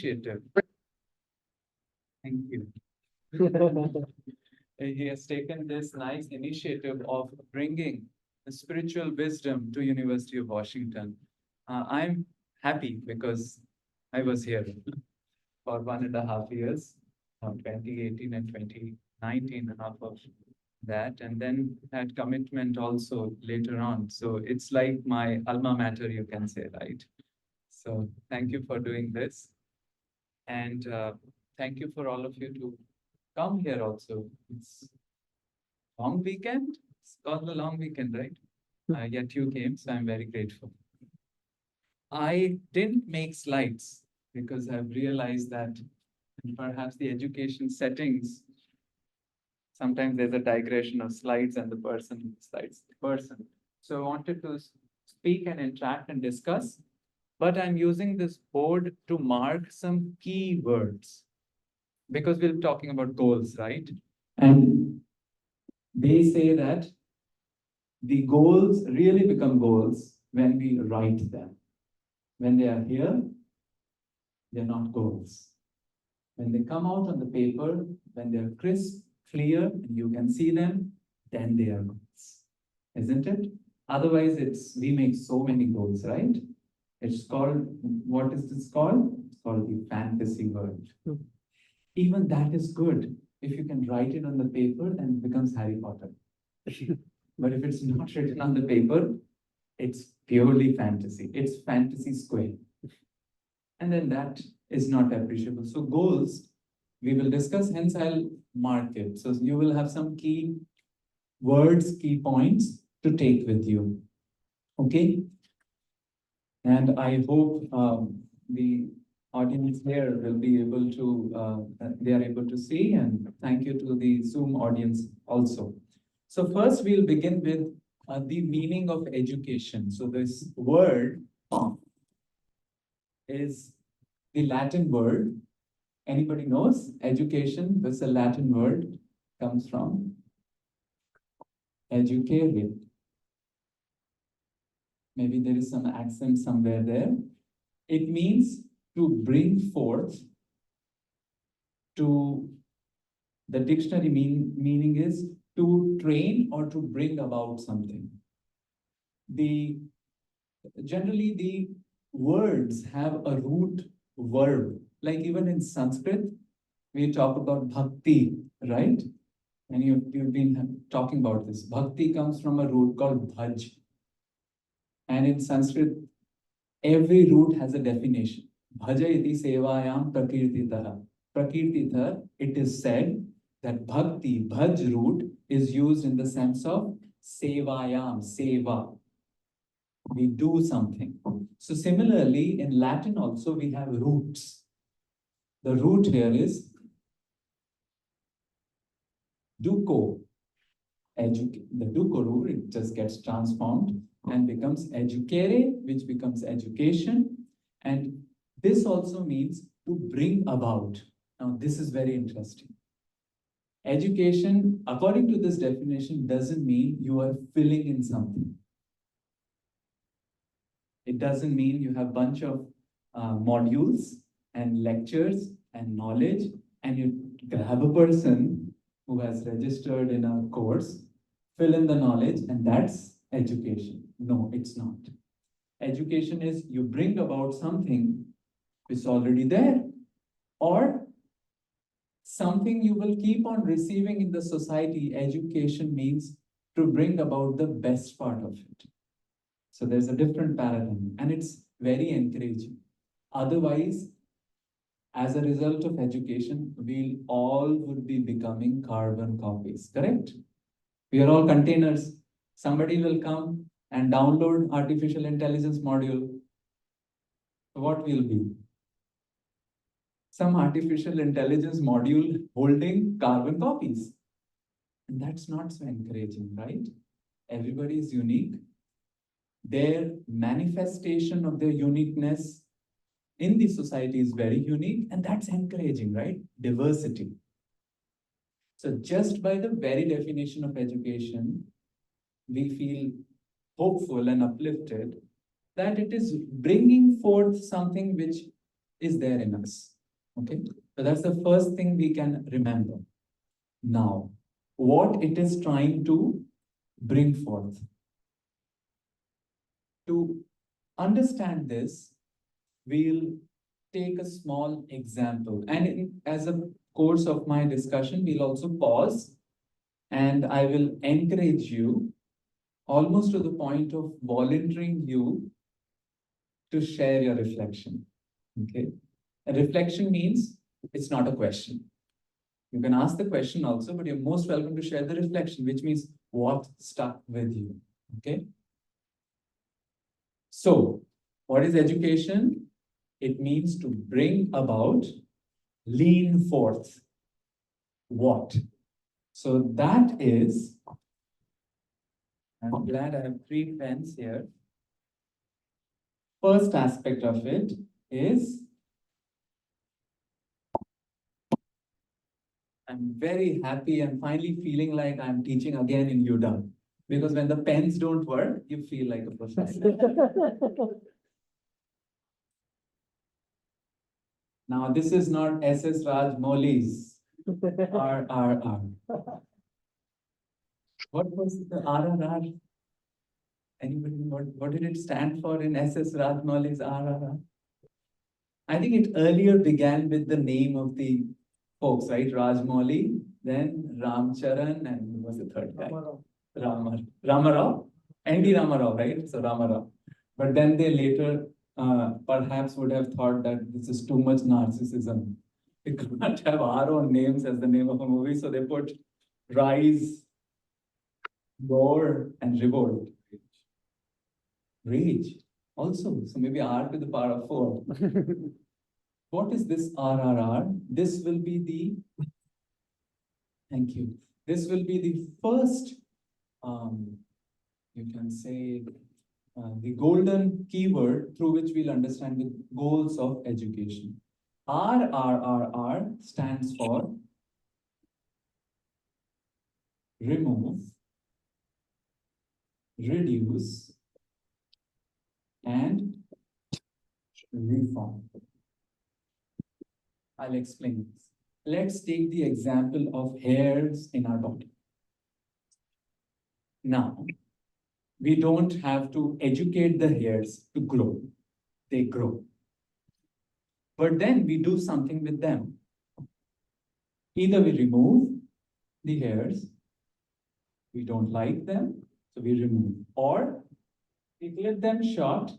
initiative. Thank you. He has taken this nice initiative of bringing the spiritual wisdom to University of Washington. I'm happy because I was here for 1.5 years, 2018 and 2019, half of that, and then had commitment also later on. So it's like my alma mater, you can say, right? So thank you for doing this. And thank you for all of you to come here also. It's long weekend. It's called the long weekend, right? Yet you came, so I'm very grateful. I didn't make slides because I've realized that perhaps the education settings, sometimes there's a digression of slides and the person slides the person. So I wanted to speak and interact and discuss, but I'm using this board to mark some key words because we're talking about goals, right? And they say that the goals really become goals when we write them. When they are here, they're not goals. When they come out on the paper, when they're crisp, clear, and you can see them, then they are goals. Isn't it? Otherwise, we make so many goals, right? It's called, what is this called? It's called the fantasy world. Even that is good. If you can write it on the paper, then it becomes Harry Potter. But if it's not written on the paper, it's purely fantasy. It's fantasy square. And then that is not appreciable. So goals, we will discuss, hence I'll mark it. So you will have some key words, key points to take with you. Okay? And I hope the audience here will be able to, they are able to see, and thank you to the Zoom audience also. So first we'll begin with the meaning of education. So this word is the Latin word. Anybody knows? Education, this is a Latin word, comes from educare. Maybe there is some accent somewhere there. It means to bring forth, to, the dictionary meaning is to train or to bring about something. Generally the words have a root verb, like even in Sanskrit, we talk about bhakti, right? And you've been talking about this. Bhakti comes from a root called bhaj. And in Sanskrit, every root has a definition. Bhaja iti sevayam prakirtitah. Prakirtitah, it is said that bhakti, bhaj root, is used in the sense of sevayam, seva. We do something. So similarly, in Latin also, we have roots. The root here is duco. The duco root, it just gets transformed and becomes educare, which becomes education. And this also means to bring about. Now, this is very interesting. Education, according to this definition, doesn't mean you are filling in something. It doesn't mean you have a bunch of modules and lectures and knowledge, and you grab a person who has registered in a course, fill in the knowledge, and that's education. No, it's not. Education is you bring about something which is already there, or something you will keep on receiving in the society. Education means to bring about the best part of it. So there's a different paradigm, and it's very encouraging. Otherwise, as a result of education, we all would be becoming carbon copies, correct? We are all containers. Somebody will come and download artificial intelligence module. What will be? Some artificial intelligence module holding carbon copies. And that's not so encouraging, right? Everybody is unique. Their manifestation of their uniqueness in the society is very unique, and that's encouraging, right? Diversity. So just by the very definition of education, we feel hopeful and uplifted that it is bringing forth something which is there in us. Okay, so that's the first thing we can remember. Now, what it is trying to bring forth. To understand this, we'll take a small example. And as a course of my discussion, we'll also pause and I will encourage you almost to the point of volunteering you to share your reflection. Okay. A reflection means it's not a question. You can ask the question also, but you're most welcome to share the reflection, which means what stuck with you. Okay. So, what is education? It means to bring about, lean forth. What? So that is, I'm glad I have 3 pens here. First aspect of it is, I'm very happy and finally feeling like I'm teaching again in UW. Because when the pens don't work, you feel like a professor. Now, this is not SS Rajmouli's RRR. What was the RRR? Anybody know what did it stand for in SS Rajmouli's RRR? I think it earlier began with the name of the folks, right? Rajmouli, then Ramcharan, and who was the third guy? Ramarao. N.T. Ramarao, right? So Ramarao. But then they later perhaps would have thought that this is too much narcissism. We can't have our own names as the name of a movie, so they put Rise, Roar, and Revolt. Rage also. So maybe R to the power of 4. What is this RRR? This will be the, thank you. This will be the first, you can say, the golden keyword through which we'll understand the goals of education. RRRR stands for remove, reduce, and reform. I'll explain this. Let's take the example of hairs in our body. Now, we don't have to educate the hairs to grow. They grow. But then we do something with them. Either we remove the hairs, we don't like them, so we remove. Or we clip them short,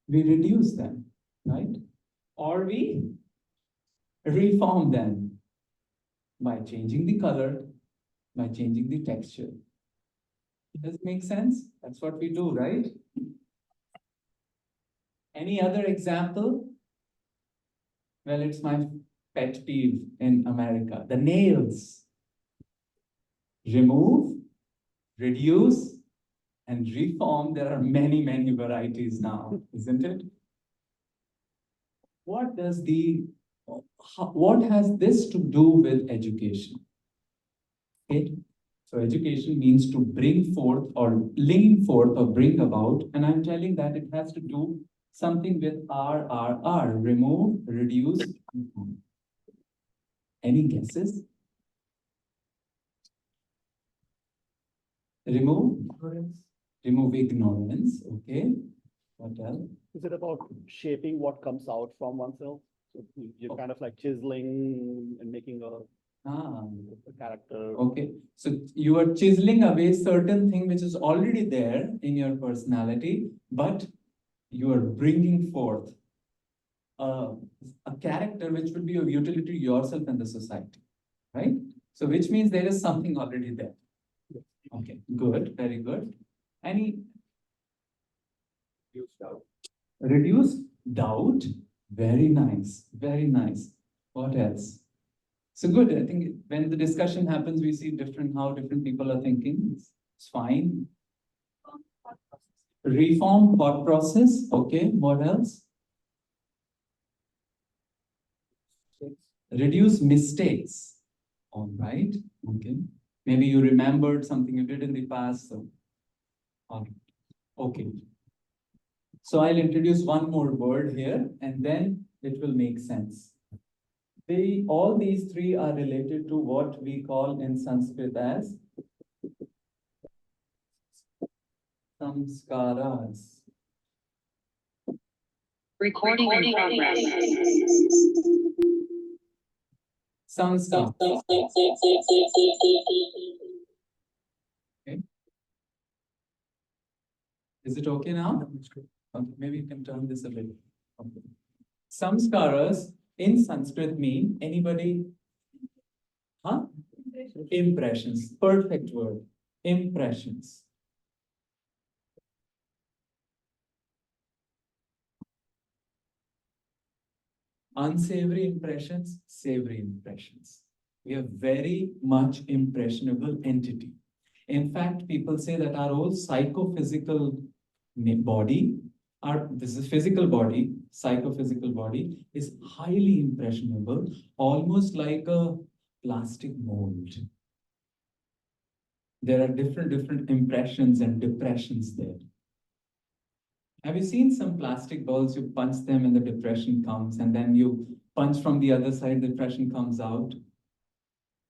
we reduce them, right? Or we reform them by changing the color, by changing the texture. Does it make sense? That's what we do, right? Any other example? Well, it's my pet peeve in America. The nails. Remove, reduce, and reform. There are many, many varieties now, isn't it? What has this to do with education? Okay. So education means to bring forth or lean forth or bring about, and I'm telling that it has to do something with RRR, remove, reduce, reform. Any guesses? Remove? Ignorance. Remove ignorance, okay. What else? Is it about shaping what comes out from oneself? So you're kind of like chiseling and making a character. Okay, so you are chiseling away certain thing which is already there in your personality, but you are bringing forth a character which will be of utility to yourself and the society, right? So which means there is something already there. Okay, good, very good. Any reduce doubt? Very nice, very nice. What else? So good. I think when the discussion happens, we see how different people are thinking. It's fine. Reform thought process. Okay. What else? Reduce mistakes. All right. Okay. Maybe you remembered something you did in the past. So, all right. Okay. So I'll introduce one more word here and then it will make sense. All these three are related to what we call in Sanskrit as samskaras. Recording in progress. Samskar. Okay. Is it okay now? Okay, maybe you can turn this a bit. Okay. Samskaras in Sanskrit mean anybody? Huh? Impressions. Perfect word. Impressions. Unsavory impressions, savory impressions. We are very much impressionable entity. In fact, people say that our whole psychophysical body, this is physical body, psychophysical body, is highly impressionable, almost like a plastic mold. There are different impressions and depressions there. Have you seen some plastic balls? You punch them and the depression comes, and then you punch from the other side, the depression comes out.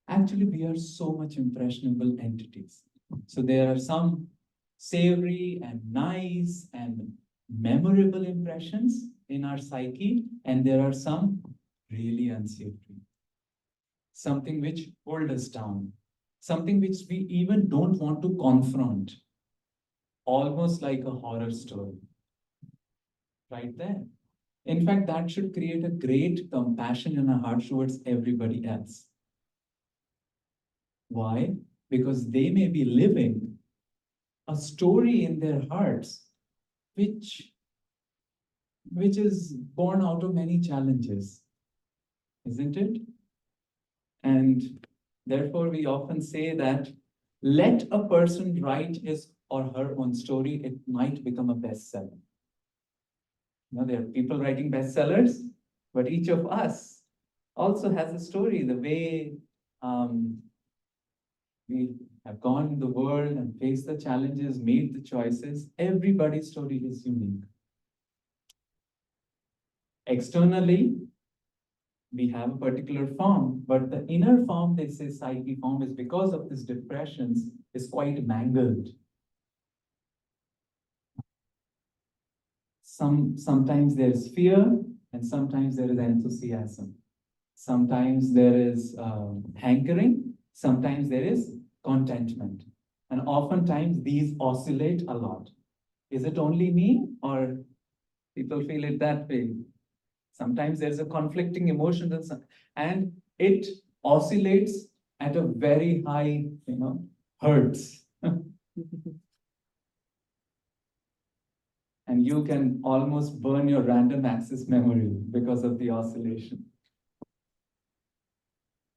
Actually, we are so much impressionable entities. So there are some savory and nice and memorable impressions in our psyche, and there are some really unsavory. Something which hold us down, something which we even don't want to confront, almost like a horror story. Right there. In fact, that should create a great compassion in our hearts towards everybody else. Why? Because they may be living a story in their hearts which is born out of many challenges, isn't it? And therefore, we often say that let a person write his or her own story, it might become a bestseller. You know, there are people writing bestsellers, but each of us also has a story. The way we have gone in the world and faced the challenges, made the choices, everybody's story is unique. Externally, we have a particular form, but the inner form, they say psyche form, is because of these depressions, is quite mangled. Sometimes there is fear, and sometimes there is enthusiasm. Sometimes there is hankering, sometimes there is contentment. And oftentimes these oscillate a lot. Is it only me or people feel it that way? Sometimes there's a conflicting emotion and it oscillates at a very high, hertz. And you can almost burn your random access memory because of the oscillation.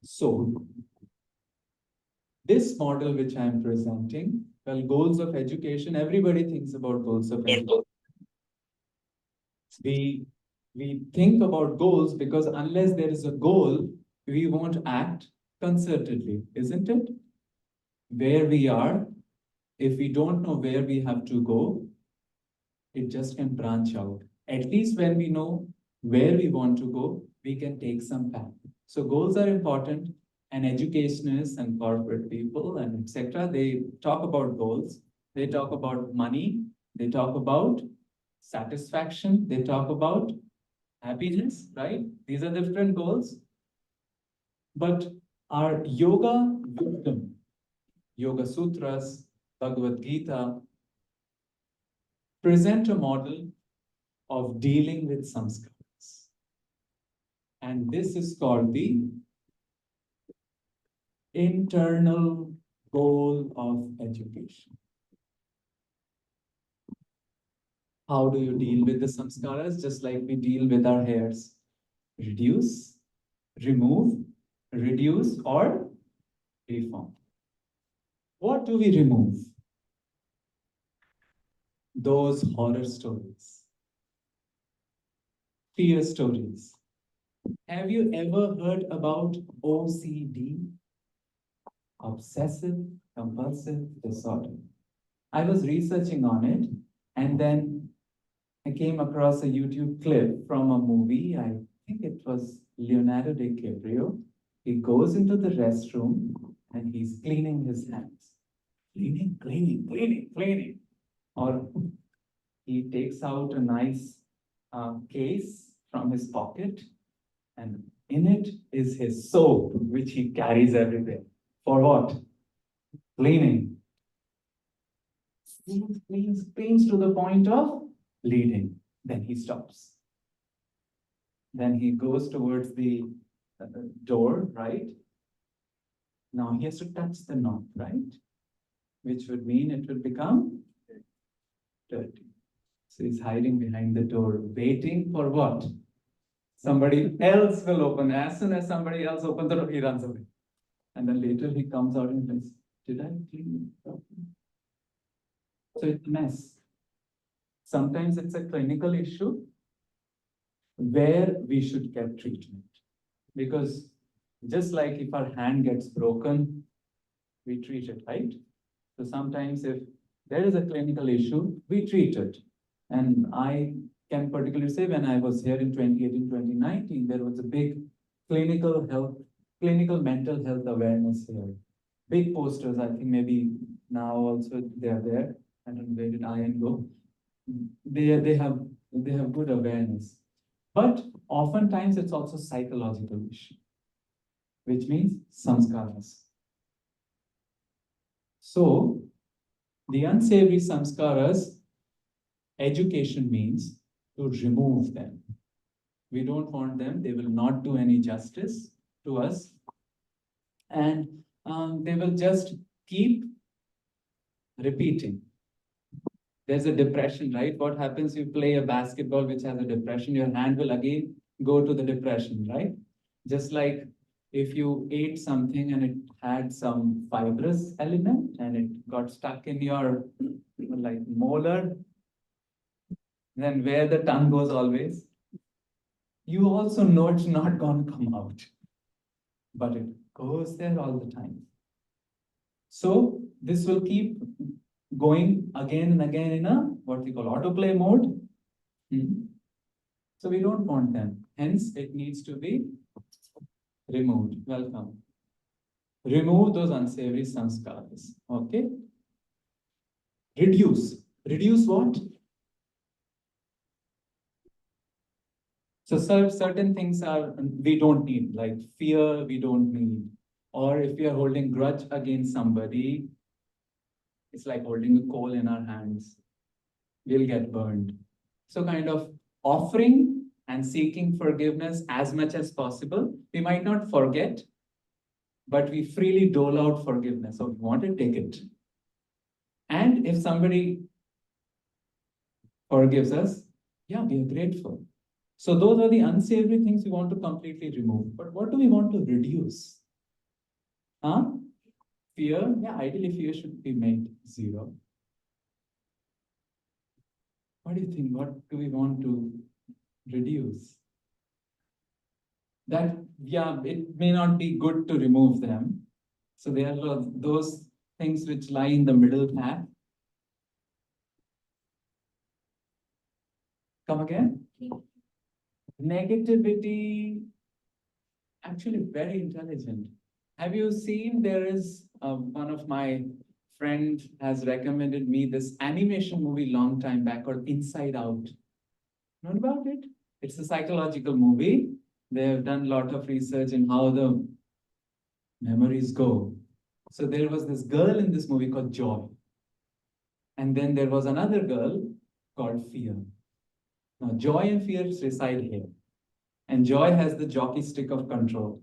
So, this model which I am presenting, well, goals of education, everybody thinks about goals of education. We think about goals because unless there is a goal, we won't act concertedly, isn't it? Where we are, if we don't know where we have to go, it just can branch out. At least when we know where we want to go, we can take some path. So goals are important, and educationists and corporate people and etc. They talk about goals. They talk about money. They talk about satisfaction. They talk about happiness, right? These are different goals. But our yoga wisdom, Yoga Sutras, Bhagavad Gita, present a model of dealing with samskaras. And this is called the internal goal of education. How do you deal with the samskaras? Just like we deal with our hairs. Reduce, remove, reduce, or reform. What do we remove? Those horror stories, fear stories. Have you ever heard about OCD? Obsessive Compulsive Disorder. I was researching on it, and then I came across a YouTube clip from a movie. I think it was Leonardo DiCaprio. He goes into the restroom and he's cleaning his hands. Cleaning, cleaning, cleaning, cleaning. Or he takes out a nice case from his pocket, and in it is his soap, which he carries everywhere. For what? Cleaning. Cleans, cleans, cleans to the point of bleeding. Then he stops. Then he goes towards the door, right? Now he has to touch the knob, right? Which would mean it will become dirty. So he's hiding behind the door, waiting for what? Somebody else will open. As soon as somebody else opens the door, he runs away. And then later he comes out and says, did I clean it properly? So it's a mess. Sometimes it's a clinical issue where we should get treatment. Because just like if our hand gets broken, we treat it, right? So sometimes if there is a clinical issue, we treat it. And I can particularly say when I was here in 2018, 2019, there was a big clinical mental health awareness here. Big posters, I think maybe now also they are there. I don't know where did I go. They have good awareness. But oftentimes it's also psychological issue, which means samskaras. So the unsavory samskaras, education means to remove them. We don't want them. They will not do any justice to us. And they will just keep repeating. There's a depression, right? What happens? You play a basketball which has a depression, your hand will again go to the depression, right? Just like if you ate something and it had some fibrous element and it got stuck in your like molar, then where the tongue goes always, you also know it's not going to come out, but it goes there all the time. So this will keep going again and again in a what we call autoplay mode. So we don't want them. Hence, it needs to be removed. Welcome. Remove those unsavory samskaras. Okay. Reduce. Reduce what? So certain things are we don't need, like fear we don't need. Or if we are holding grudge against somebody, it's like holding a coal in our hands. We'll get burned. So kind of offering and seeking forgiveness as much as possible. We might not forget, but we freely dole out forgiveness. So if you want it, take it. And if somebody forgives us, yeah, we are grateful. So those are the unsavory things we want to completely remove. But what do we want to reduce? Huh? Fear, yeah, ideally fear should be made 0. What do you think? What do we want to reduce? That, yeah, it may not be good to remove them. So there are those things which lie in the middle path. Come again? Negativity, actually very intelligent. Have you seen there is one of my friend has recommended me this animation movie long time back called Inside Out. Know about it? It's a psychological movie. They have done a lot of research in how the memories go. So there was this girl in this movie called Joy. And then there was another girl called Fear. Now Joy and Fear reside here. And Joy has the jockey stick of control.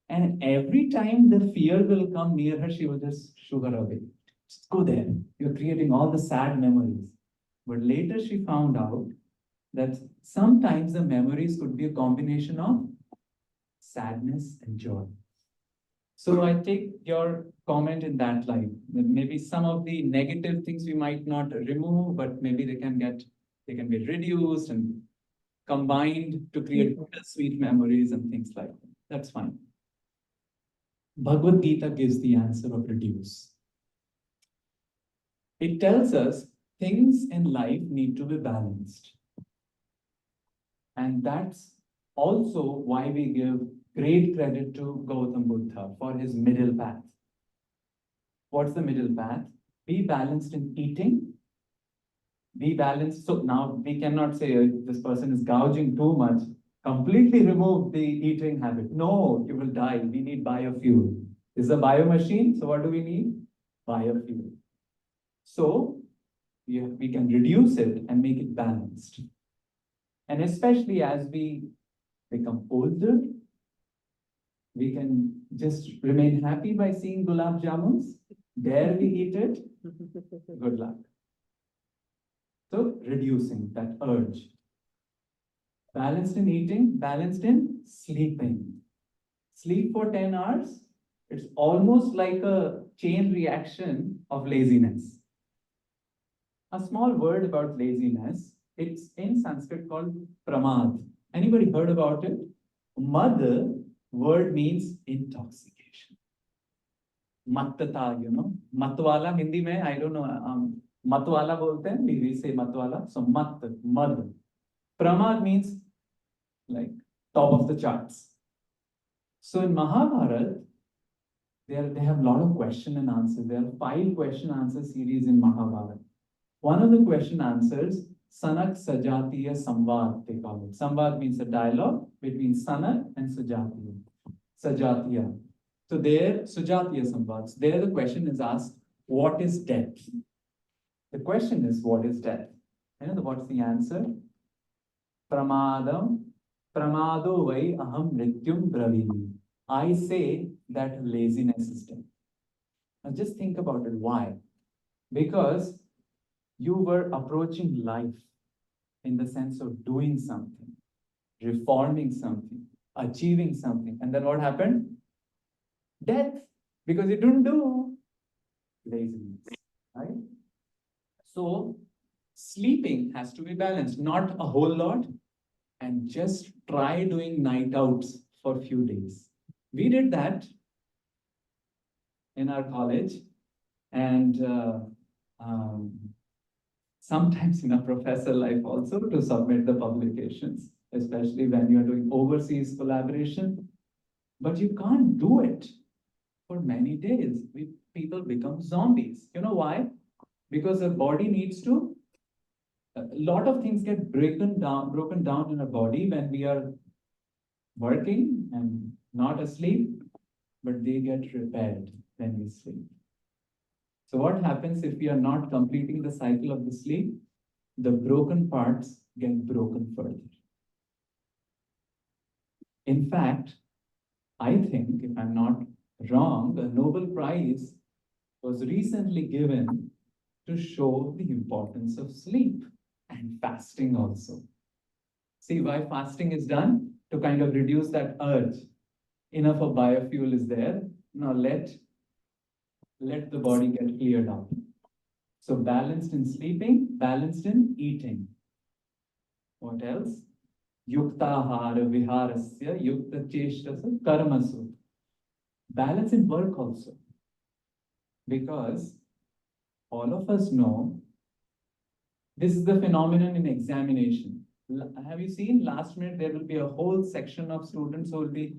And every time the fear will come near her, she will just shoo her away. Just go there. You're creating all the sad memories. But later she found out that sometimes the memories could be a combination of sadness and joy. So I take your comment in that light. That maybe some of the negative things we might not remove, but maybe they can be reduced and combined to create sweet memories and things like that. That's fine. Bhagavad Gita gives the answer of reduce. It tells us things in life need to be balanced. And that's also why we give great credit to Gautam Buddha for his middle path. What's the middle path? Be balanced in eating. Be balanced. So now we cannot say this person is gouging too much. Completely remove the eating habit. No, you will die. We need biofuel. This is a bio machine. So what do we need? Biofuel. So we can reduce it and make it balanced. And especially as we become older, we can just remain happy by seeing gulab jamuns. Dare we eat it? Good luck. So reducing that urge. Balanced in eating, balanced in sleeping. Sleep for 10 hours. It's almost like a chain reaction of laziness. A small word about laziness. It's in Sanskrit called pramad. Anybody heard about it? Mad word means intoxication. Mattata, Matwala, Hindi mein, I don't know. Matwala bolte hain, we say matwala. So mad. Pramad means like top of the charts. So in Mahabharata, they have a lot of question and answers. There are 5 question answer series in Mahabharata. One of the question answers, Sanak Sajatiya Samvad, they call it. Samvad means a dialogue between Sanak and Sajatiya. So there, Sujatiya Samvads, there the question is asked, what is death? The question is, what is death? What's the answer? Pramado vai aham mrityum bravimi. I say that laziness is death. Now just think about it. Why? Because you were approaching life in the sense of doing something, reforming something, achieving something. And then what happened? Death. Because you didn't do laziness, right? So sleeping has to be balanced, not a whole lot, and just try doing night outs for a few days. We did that in our college, and sometimes in our professor life also to submit the publications, especially when you're doing overseas collaboration. But you can't do it for many days. People become zombies. You know why? Because the body needs to, a lot of things get broken down in our body when we are working and not asleep, but they get repaired when we sleep. So what happens if we are not completing the cycle of the sleep? The broken parts get broken further. In fact, I think, if I'm not wrong, the Nobel Prize was recently given to show the importance of sleep and fasting also. See why fasting is done? To kind of reduce that urge. Enough of biofuel is there. Now let the body get cleared out. So balanced in sleeping, balanced in eating. What else? Yuktahara viharasya yukta cheshtasa karmasu. Balance in work also. Because all of us know this is the phenomenon in examination. Have you seen last minute there will be a whole section of students who will be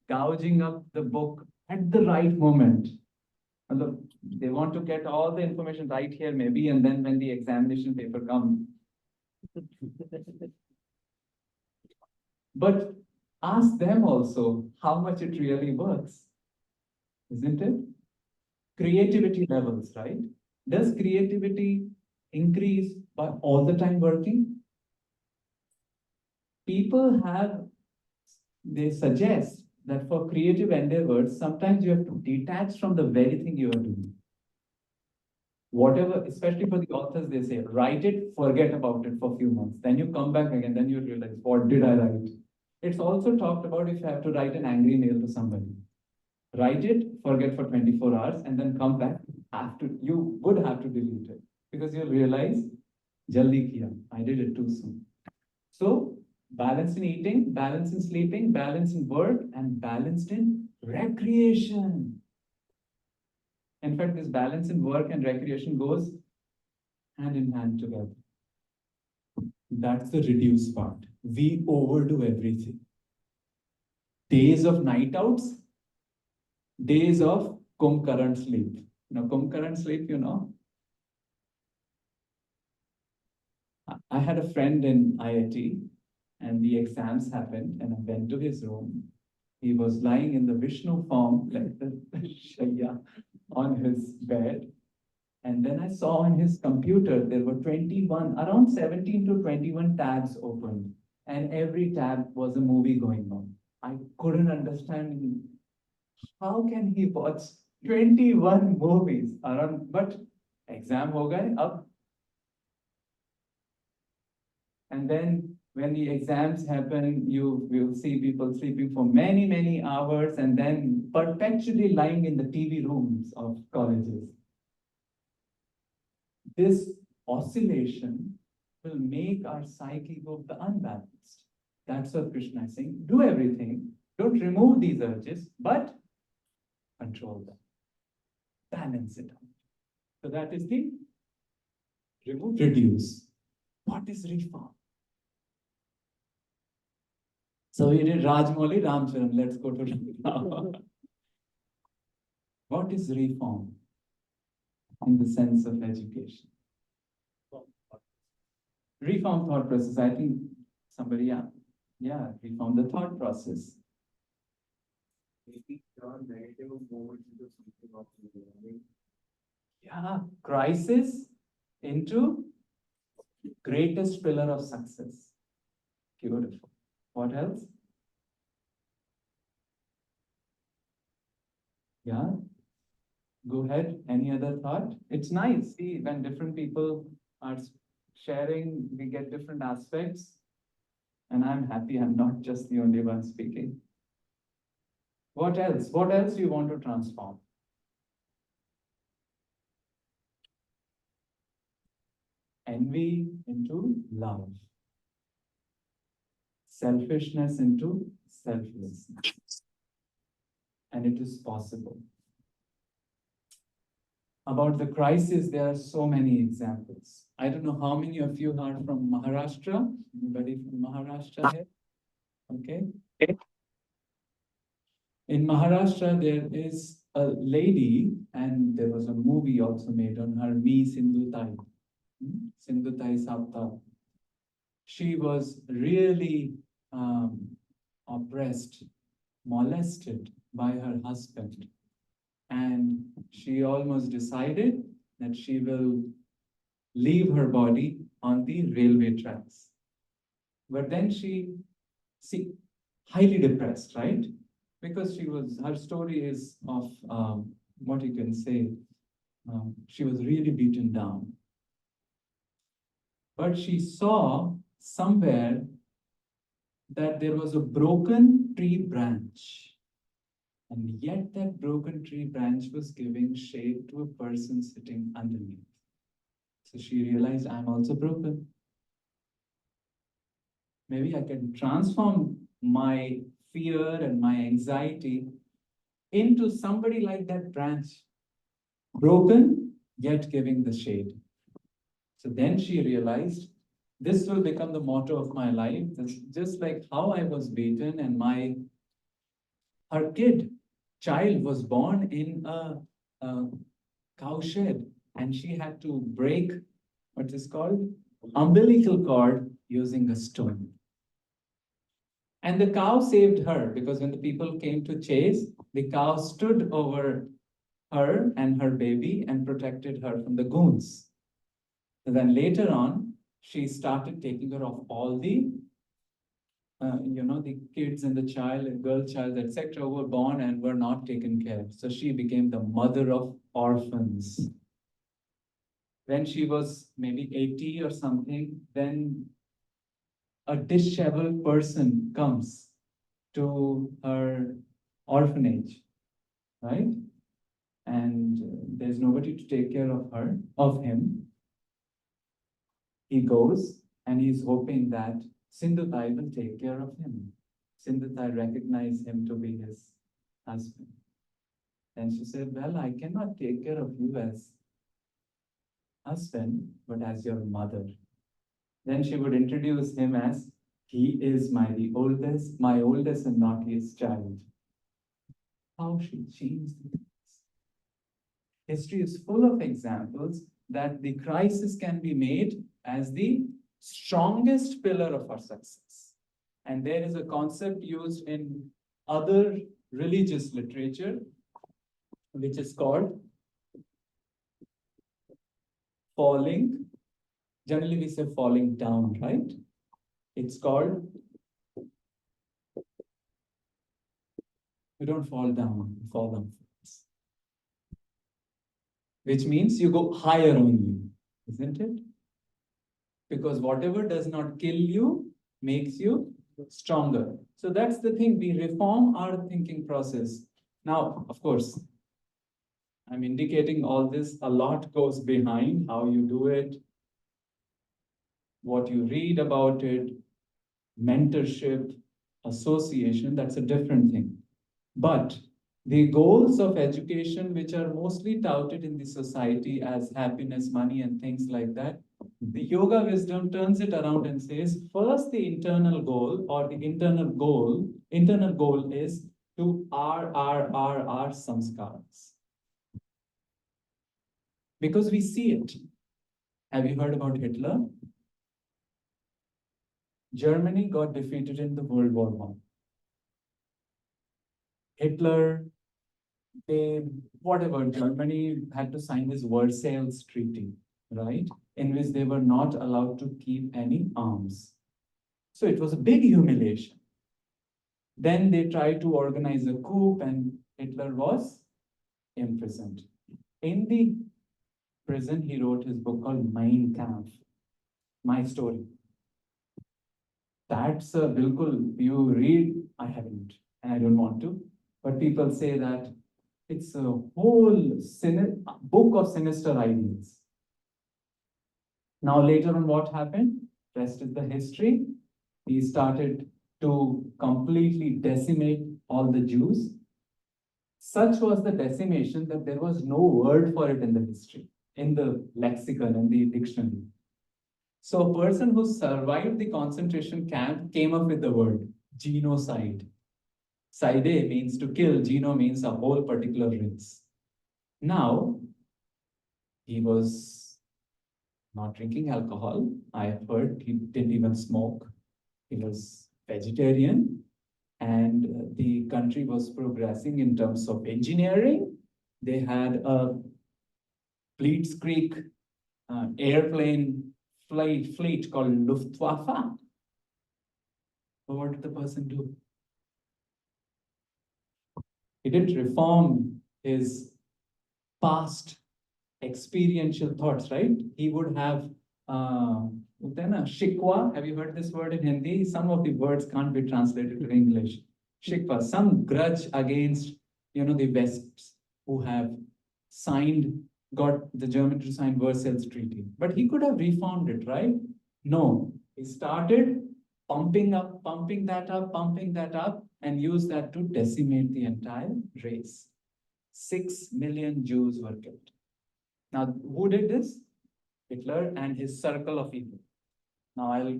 gouging up the book at the right moment. They want to get all the information right here maybe, and then when the examination paper comes. But ask them also how much it really works, isn't it? Creativity levels, right? Does creativity increase by all the time working? People they suggest that for creative endeavors, sometimes you have to detach from the very thing you are doing. Whatever, especially for the authors, they say, write it, forget about it for a few months. Then you come back again, then you realize, what did I write? It's also talked about if you have to write an angry mail to somebody. Write it, forget for 24 hours, and then come back. You would have to delete it because you'll realize, jaldi kiya, I did it too soon. So, balance in eating, balance in sleeping, balance in work, and balance in recreation. In fact, this balance in work and recreation goes hand in hand together. That's the reduced part. we overdo everything. Days of night outs, days of concurrent sleep. Concurrent sleep, I had a friend in IIT and the exams happened and I went to his room. He was lying in the Vishnu form, like the Shaya, on his bed. And then I saw on his computer, there were 21, around 17 to 21 tabs open. And every tab was a movie going on. I couldn't understand how can he watch 21 movies around, but exam ho gaye, ab. And then when the exams happen, you will see people sleeping for many, many hours and then perpetually lying in the TV rooms of colleges. This oscillation will make our psyche go unbalanced. That's what Krishna is saying. Do everything. Don't remove these urges, but control them. Balance it out. So that is the remove, reduce. What is reform? So we did Rajmouli, Ramcharan. Let's go to Ram. What is reform in the sense of education? Reform thought process. I think somebody, reform the thought process. Maybe turn negative moments into something of learning. Yeah, crisis into greatest pillar of success. Beautiful. What else? Yeah. Go ahead. Any other thought? It's nice. See, when different people are sharing, we get different aspects. And I'm happy I'm not just the only one speaking. What else? What else do you want to transform? Envy into love. Selfishness into selflessness. And it is possible. About the crisis, there are so many examples. I don't know how many of you are from Maharashtra. Anybody from Maharashtra here? Okay. In Maharashtra, there is a lady, and there was a movie also made on her, Me Sindhutai. Sindhutai Sapta. She was really oppressed, molested by her husband. And she almost decided that she will leave her body on the railway tracks. But then she, highly depressed, right? Because her story is of what you can say, she was really beaten down. But she saw somewhere that there was a broken tree branch. And yet that broken tree branch was giving shade to a person sitting underneath. So she realized, I'm also broken. Maybe I can transform my fear and my anxiety into somebody like that branch. Broken, yet giving the shade. So then she realized, this will become the motto of my life. Just like how I was beaten and her child was born in a cowshed and she had to break what is called umbilical cord using a stone. And the cow saved her because when the people came to chase, the cow stood over her and her baby and protected her from the goons. And then later on, she started taking care of all the the kids and the child, and girl child, etc., were born and were not taken care. So she became the mother of orphans. When she was maybe 80 or something, then a disheveled person comes to her orphanage, right? And there's nobody to take care of him. He goes and he's hoping that Sindhutai will take care of him. Sindhutai recognized him to be his husband. And she said, well, I cannot take care of you as husband, but as your mother. Then she would introduce him as He is my oldest and naughtiest child. How she changed things. History is full of examples that the crisis can be made as the strongest pillar of our success. And there is a concept used in other religious literature, which is called falling. Generally, we say falling down, right? It's called, you don't fall down, you fall on first. Which means you go higher only, isn't it? Because whatever does not kill you makes you stronger. So that's the thing, we reform our thinking process. Now, of course, I'm indicating all this, a lot goes behind how you do it, what you read about it, mentorship, association, that's a different thing. But the goals of education, which are mostly touted in the society as happiness, money, and things like that, the yoga wisdom turns it around and says, first the internal goal or the internal goal is to R samskars. Because we see it. Have you heard about Hitler? Germany got defeated in the World War I. Hitler, Germany had to sign this Versailles Treaty, right? In which they were not allowed to keep any arms. So it was a big humiliation. Then they tried to organize a coup and Hitler was imprisoned. In the prison, he wrote his book called Mein Kampf, My Story. That's a bilkul, you read, I haven't, and I don't want to, but people say that it's a whole book of sinister ideas. Now later on what happened? Rest is the history. He started to completely decimate all the Jews. Such was the decimation that there was no word for it in the history, in the lexicon, in the dictionary. So a person who survived the concentration camp came up with the word genocide. Side means to kill, geno means a whole particular race. Now, he was not drinking alcohol. I have heard he didn't even smoke. He was vegetarian. And the country was progressing in terms of engineering. They had a Blitzkrieg airplane fleet called Luftwaffe. But what did the person do? He didn't reform his past experiential thoughts, right? He would have shikwa. Have you heard this word in Hindi? Some of the words can't be translated to English. Shikwa, some grudge against, the Wests who have got the German to sign Versailles Treaty. But he could have reformed it, right? No, he started pumping that up, and used that to decimate the entire race. 6 million Jews were killed. Now, who did this? Hitler and his circle of people. Now, I'll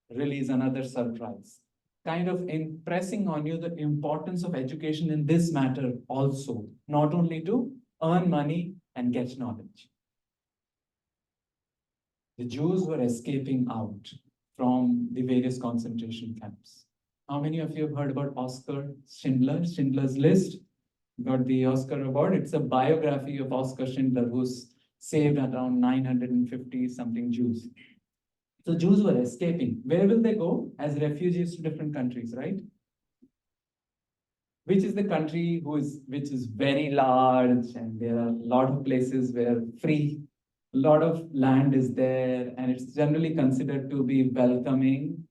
release another surprise. Kind of impressing on you the importance of education in this matter also, not only to earn money and get knowledge. The Jews were escaping out from the various concentration camps. How many of you have heard about Oskar Schindler, Schindler's List? Got the Oscar award. It's a biography of Oskar Schindler, who's saved around 950 something Jews. So Jews were escaping. Where will they go? As refugees to different countries, right? Which is the country which is very large, and there are a lot of places where a lot of land is there, and it's generally considered to be welcoming.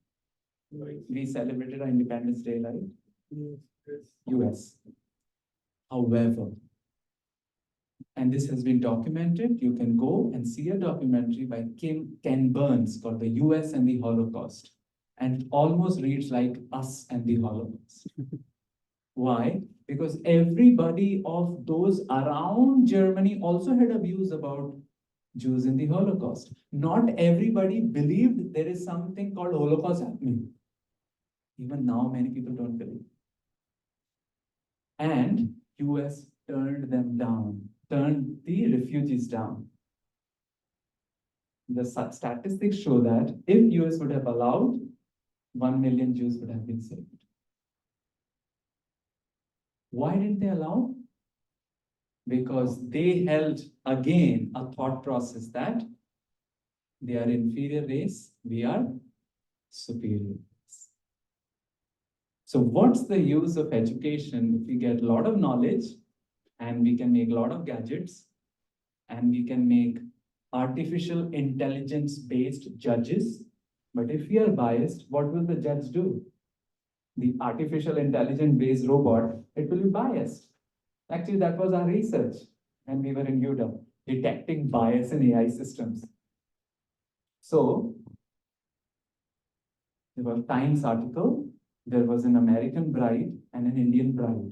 We celebrated our Independence Day, right? Yes. US. However, and this has been documented, you can go and see a documentary by Ken Burns called The US and the Holocaust. And it almost reads like Us and the Holocaust. Why? Because everybody of those around Germany also had views about Jews in the Holocaust. Not everybody believed there is something called Holocaust happening. Even now, many people don't believe. And US turned them down, turned the refugees down. The statistics show that if US would have allowed, 1 million Jews would have been saved. Why didn't they allow? Because they held again a thought process that they are inferior race, we are superior race. So what's the use of education if we get a lot of knowledge and we can make a lot of gadgets and we can make artificial intelligence based judges? But if we are biased, what will the judge do? The artificial intelligence based robot, it will be biased. Actually, that was our research when we were in UW, detecting bias in AI systems. So, there was a Times article, there was an American bride and an Indian bride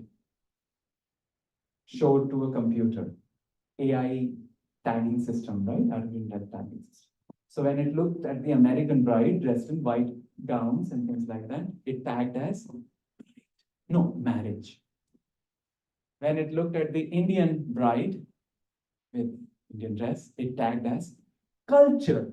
showed to a computer, AI tagging system, right? Artificial tagging system. So when it looked at the American bride dressed in white gowns and things like that, it tagged as no marriage. When it looked at the Indian bride with Indian dress, it tagged as culture.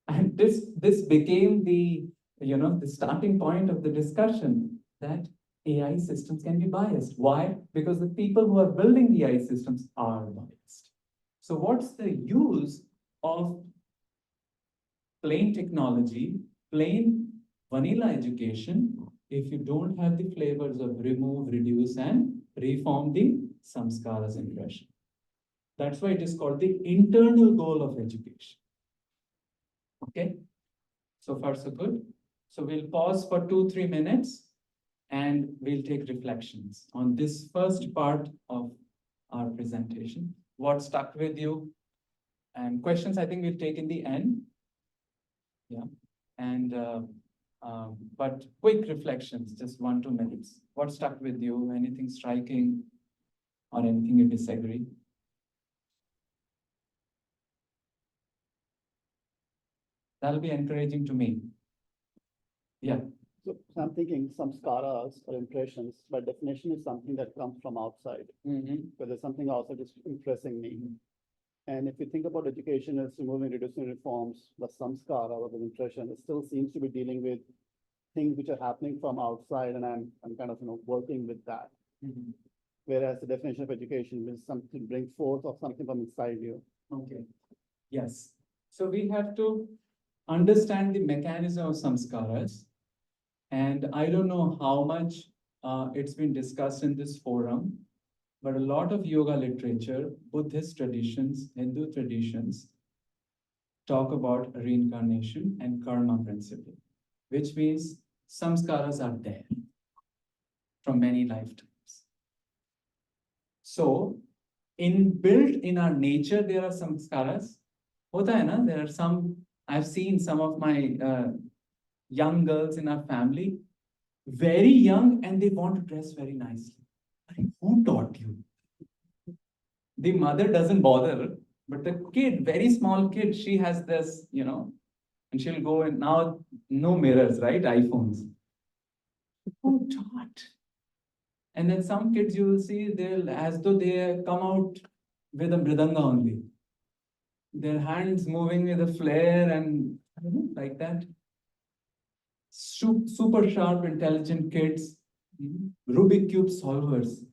And this became the the starting point of the discussion that AI systems can be biased. Why? Because the people who are building the AI systems are biased. So what's the use of plain technology, plain vanilla education, if you don't have the flavors of remove, reduce, and reform the samskaras impression? That's why it is called the internal goal of education. Okay, so far so good. So we'll pause for 2-3 minutes and we'll take reflections on this first part of our presentation. What stuck with you? And questions I think we'll take in the end. Yeah, and but quick reflections, just 1-2 minutes. What stuck with you? Anything striking or anything you disagree? That'll be encouraging to me. Yeah. So I'm thinking samskaras or impressions, by definition, is something that comes from outside. But there's something also just impressing me. And if you think about education as removing, reducing reforms, the samskara or the impression, it still seems to be dealing with things which are happening from outside, and I'm kind of working with that. Whereas the definition of education is something to bring forth of something from inside you. Okay. Yes. So we have to understand the mechanism of samskaras. And I don't know how much it's been discussed in this forum, but a lot of yoga literature, Buddhist traditions, Hindu traditions, talk about reincarnation and karma principle, which means samskaras are there from many lifetimes. So, inbuilt in our nature, there are samskaras. Hota hai na? There are some, I've seen some of my young girls in our family, very young, and they want to dress very nicely. Who taught you? The mother doesn't bother, but the kid, very small kid, she has this, and she'll go and now no mirrors, right? iPhones. Who taught? And then some kids you will see, they'll as though they come out with a mridanga only. Their hands moving with a flare and like that. Super sharp, intelligent kids, Rubik Cube solvers.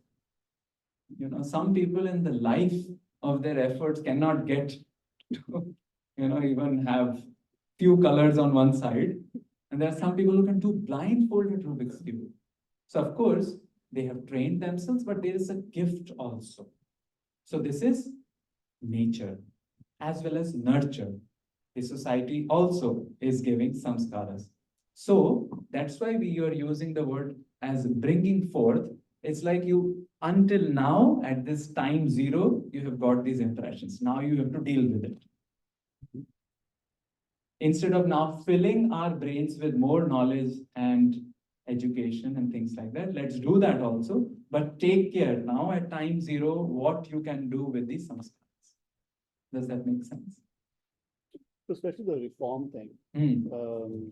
Some people in the life of their efforts cannot get to, even have few colors on one side. And there are some people who can do blindfolded Rubik's Cube. So of course, they have trained themselves, but there is a gift also. So this is nature as well as nurture. The society also is giving samskaras. So that's why we are using the word as bringing forth. It's like you, until now, at this time zero, you have got these impressions. Now you have to deal with it. Instead of now filling our brains with more knowledge and education and things like that, let's do that also. But take care now at time zero, what you can do with these samskaras. Does that make sense? Especially the reform thing.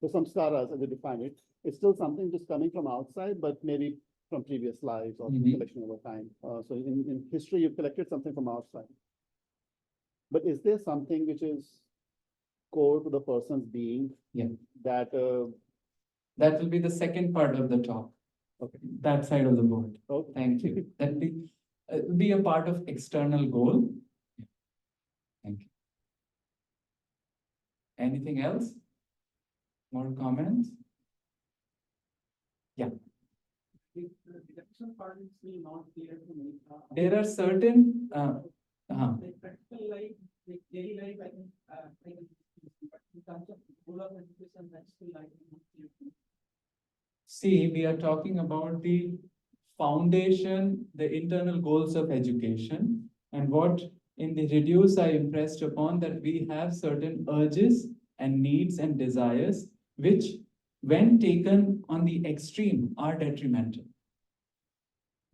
So samskaras, as you define it, it's still something just coming from outside, but maybe from previous lives or Mhm. collection over time. So in history, you've collected something from outside. But is there something which is core to the person's being? Yeah. That, That will be the second part of the talk. okay. That side of the board. Okay. Thank you. That be a part of external goal. Thank you. Anything else? More comments? Yeah. The deduction part is still not clear to me. There are certain, Like practical life, like daily life, I can, but in terms of goal of education, that's still like not clear to me. see, we are talking about the foundation, the internal goals of education, and what in the reduce I impressed upon that we have certain urges and needs and desires, which when taken on the extreme are detrimental.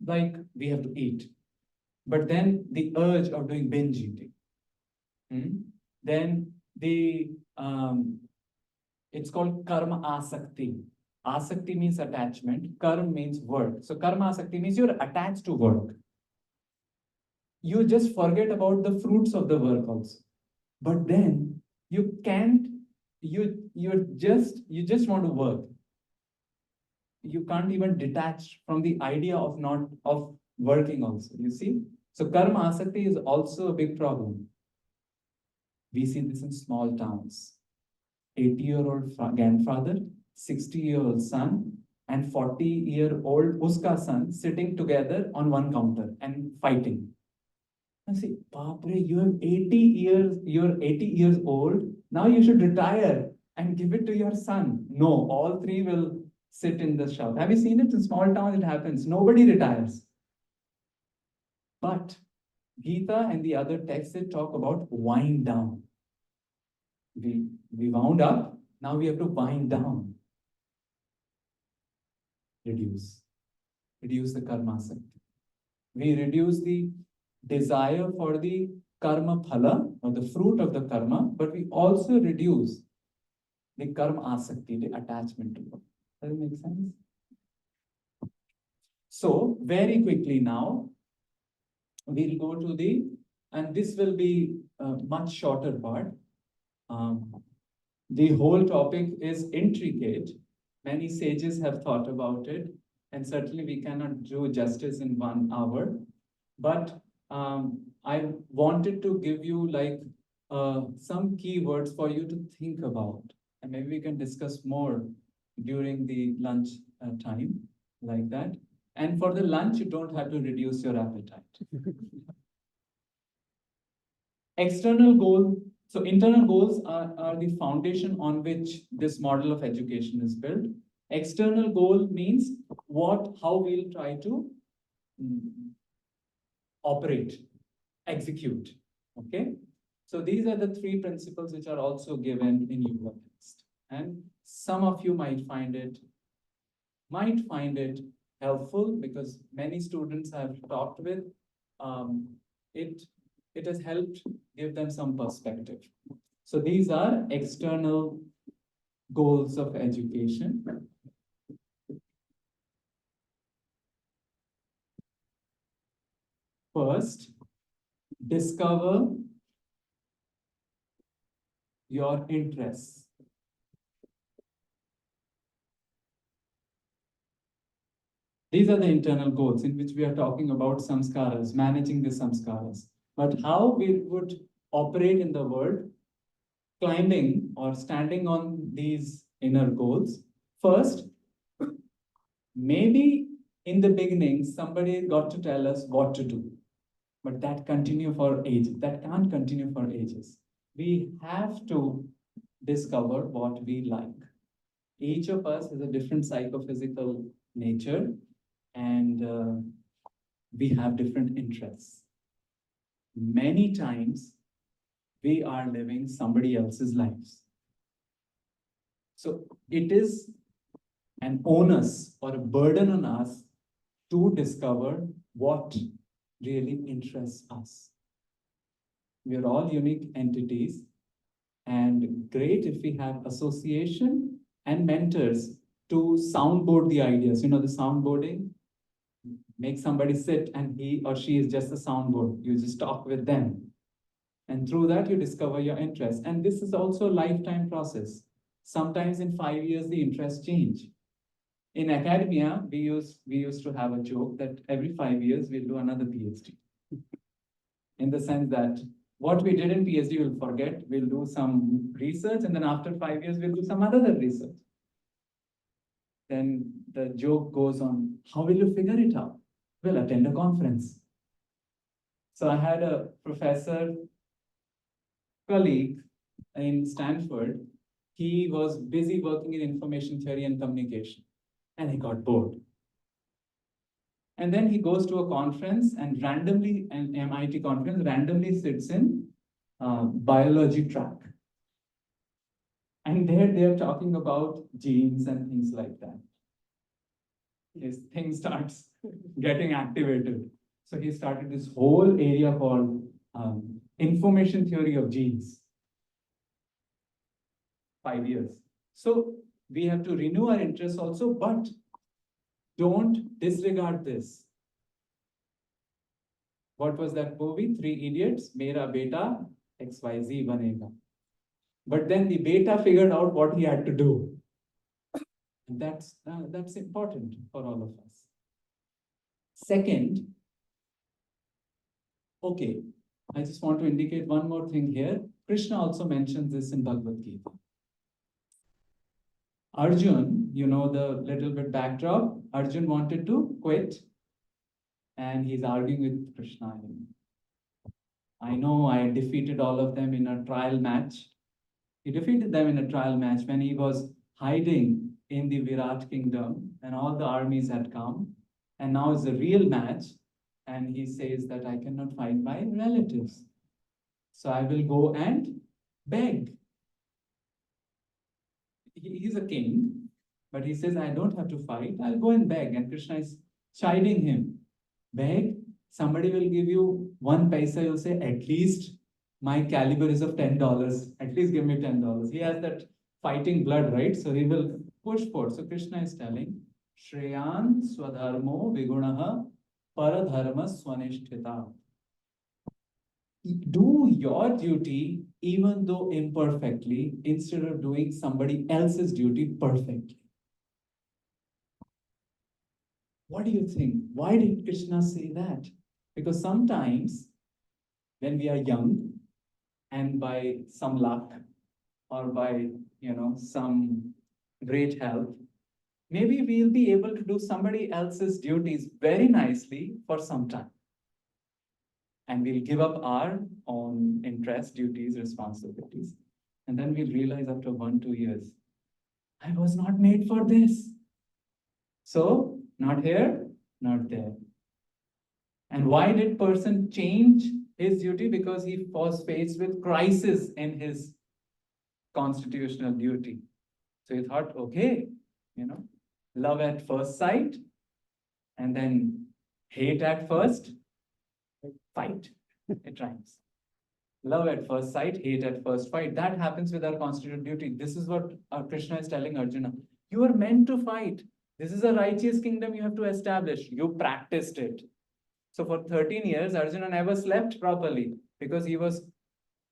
Like we have to eat, but then the urge of doing binge eating. Then it's called karma asakti. Asakti means attachment. Karma means work. So karma asakti means you're attached to work. You just forget about the fruits of the work also. But then you can't, you just want to work. You can't even detach from the idea of not of working also. You see? So karma asakti is also a big problem. We see this in small towns. 80-year-old grandfather, 60-year-old son, and 40-year-old uska son sitting together on one counter and fighting. I say, Papre, you have 80 years, you're 80 years old. Now you should retire and give it to your son. No, all three will sit in the shop. Have you seen it in small towns? It happens. Nobody retires. But Gita and the other texts they talk about wind down. We wound up, now we have to wind down. Reduce. Reduce the karma asakti. We reduce the desire for the karma phala or the fruit of the karma, but we also reduce the karma asakti, the attachment to it. Does it make sense? So, very quickly now, we'll go to the, and this will be a much shorter part. The whole topic is intricate. Many sages have thought about it, and certainly we cannot do justice in 1 hour. But I wanted to give you like some keywords for you to think about, and maybe we can discuss more during the lunch time like that. And for the lunch, you don't have to reduce your appetite. External goal. So internal goals are the foundation on which this model of education is built. External goal means how we'll try to operate, execute. Okay. So these are the 3 principles which are also given in your text. And some of you might find it helpful because many students have talked with. It has helped give them some perspective. So these are external goals of education. First, discover your interests. These are the internal goals in which we are talking about samskaras, managing the samskaras. But how we would operate in the world, climbing or standing on these inner goals. First, maybe in the beginning, somebody got to tell us what to do, but that continue for ages. That can't continue for ages. We have to discover what we like. Each of us has a different psychophysical nature, and we have different interests. Many times, we are living somebody else's lives. So it is an onus or a burden on us to discover what really interests us. We are all unique entities, and great if we have association and mentors to soundboard the ideas. You know, the soundboarding, make somebody sit and he or she is just a soundboard. You just talk with them. And through that, you discover your interest. And this is also a lifetime process. Sometimes in 5 years, the interests change. In academia, we used to have a joke that every 5 years we'll do another PhD. In the sense that what we did in PhD we'll forget, we'll do some research, and then after 5 years we'll do some other research. Then the joke goes on, how will you figure it out? Well, attend a conference. So I had a professor colleague in Stanford. He was busy working in information theory and communication, and he got bored. And then he goes to a conference and randomly, an MIT conference, randomly sits in biology track. And there they are talking about genes and things like that. His thing starts getting activated. So he started this whole area called information theory of genes. 5 years. So we have to renew our interest also, but don't disregard this. What was that movie? Three Idiots. Mera beta XYZ banega. But then the beta figured out what he had to do. And that's important for all of us. Second, okay, I just want to indicate one more thing here. Krishna also mentions this in Bhagavad Gita. Arjun, you know the little bit backdrop. Arjun wanted to quit and he's arguing with Krishna. I know I defeated all of them in a trial match. He defeated them in a trial match when he was hiding in the Virat kingdom and all the armies had come. And now it's a real match. And he says that I cannot fight my relatives. So I will go and beg. He's a king, but he says, I don't have to fight. I'll go and beg. And Krishna is chiding him. Beg, somebody will give you 1 paisa. You'll say, at least my caliber is of $10. At least give me $10. He has that fighting blood, right? So he will push for. So Krishna is telling, Shreyan swadharmo vigunaha paradharma swanishtita. Do your duty even though imperfectly instead of doing somebody else's duty perfectly. What do you think? Why did Krishna say that? Because sometimes when we are young and by some luck or by some great help, maybe we'll be able to do somebody else's duties very nicely for some time. And we'll give up our own interests, duties, responsibilities. And then we'll realize after 1-2 years, I was not made for this. So, not here, not there. And why did person change his duty? Because he was faced with crisis in his constitutional duty. So he thought, okay, love at first sight, and then hate at first, fight. It rhymes. Love at first sight, hate at first fight. That happens with our constitutional duty. This is what Krishna is telling Arjuna. You are meant to fight. This is a righteous kingdom you have to establish. You practiced it. So for 13 years, Arjuna never slept properly because he was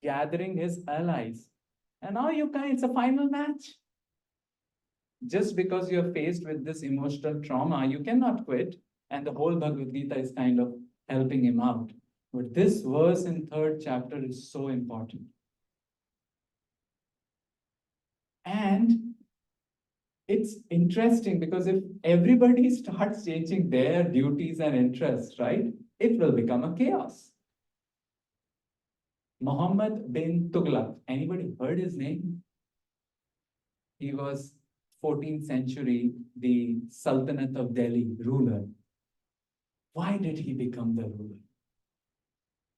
gathering his allies. And now it's a final match. Just because you're faced with this emotional trauma, you cannot quit. And the whole Bhagavad Gita is kind of helping him out. But this verse in 3rd chapter is so important. And it's interesting because if everybody starts changing their duties and interests, right, it will become a chaos. Muhammad bin Tughlaq, anybody heard his name? He was 14th century, the Sultanate of Delhi ruler. Why did he become the ruler?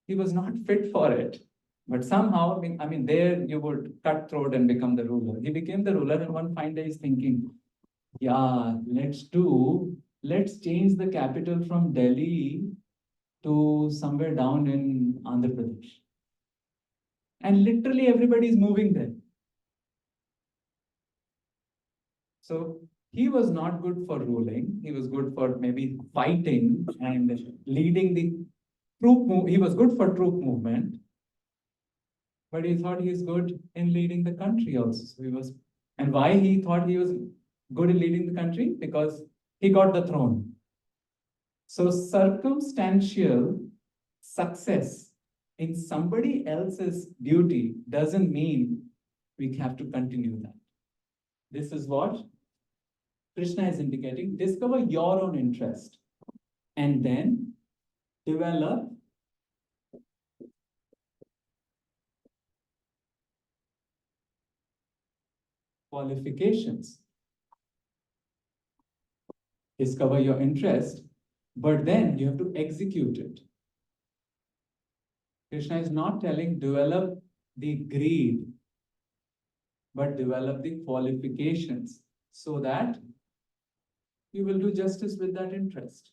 He was not fit for it. But somehow, there you would cut throat and become the ruler. He became the ruler, and one fine day he's thinking, yeah, let's change the capital from Delhi to somewhere down in Andhra Pradesh. And literally everybody is moving there. So he was not good for ruling. He was good for maybe fighting and leading the troop move. He was good for troop movement, but he thought he is good in leading the country also. So he was, and why he thought he was good in leading the country? Because he got the throne. So circumstantial success in somebody else's duty doesn't mean we have to continue that. This is what Krishna is indicating. Discover your own interest and then develop qualifications. Discover your interest, but then you have to execute it. Krishna is not telling develop the greed, but develop the qualifications so that you will do justice with that interest.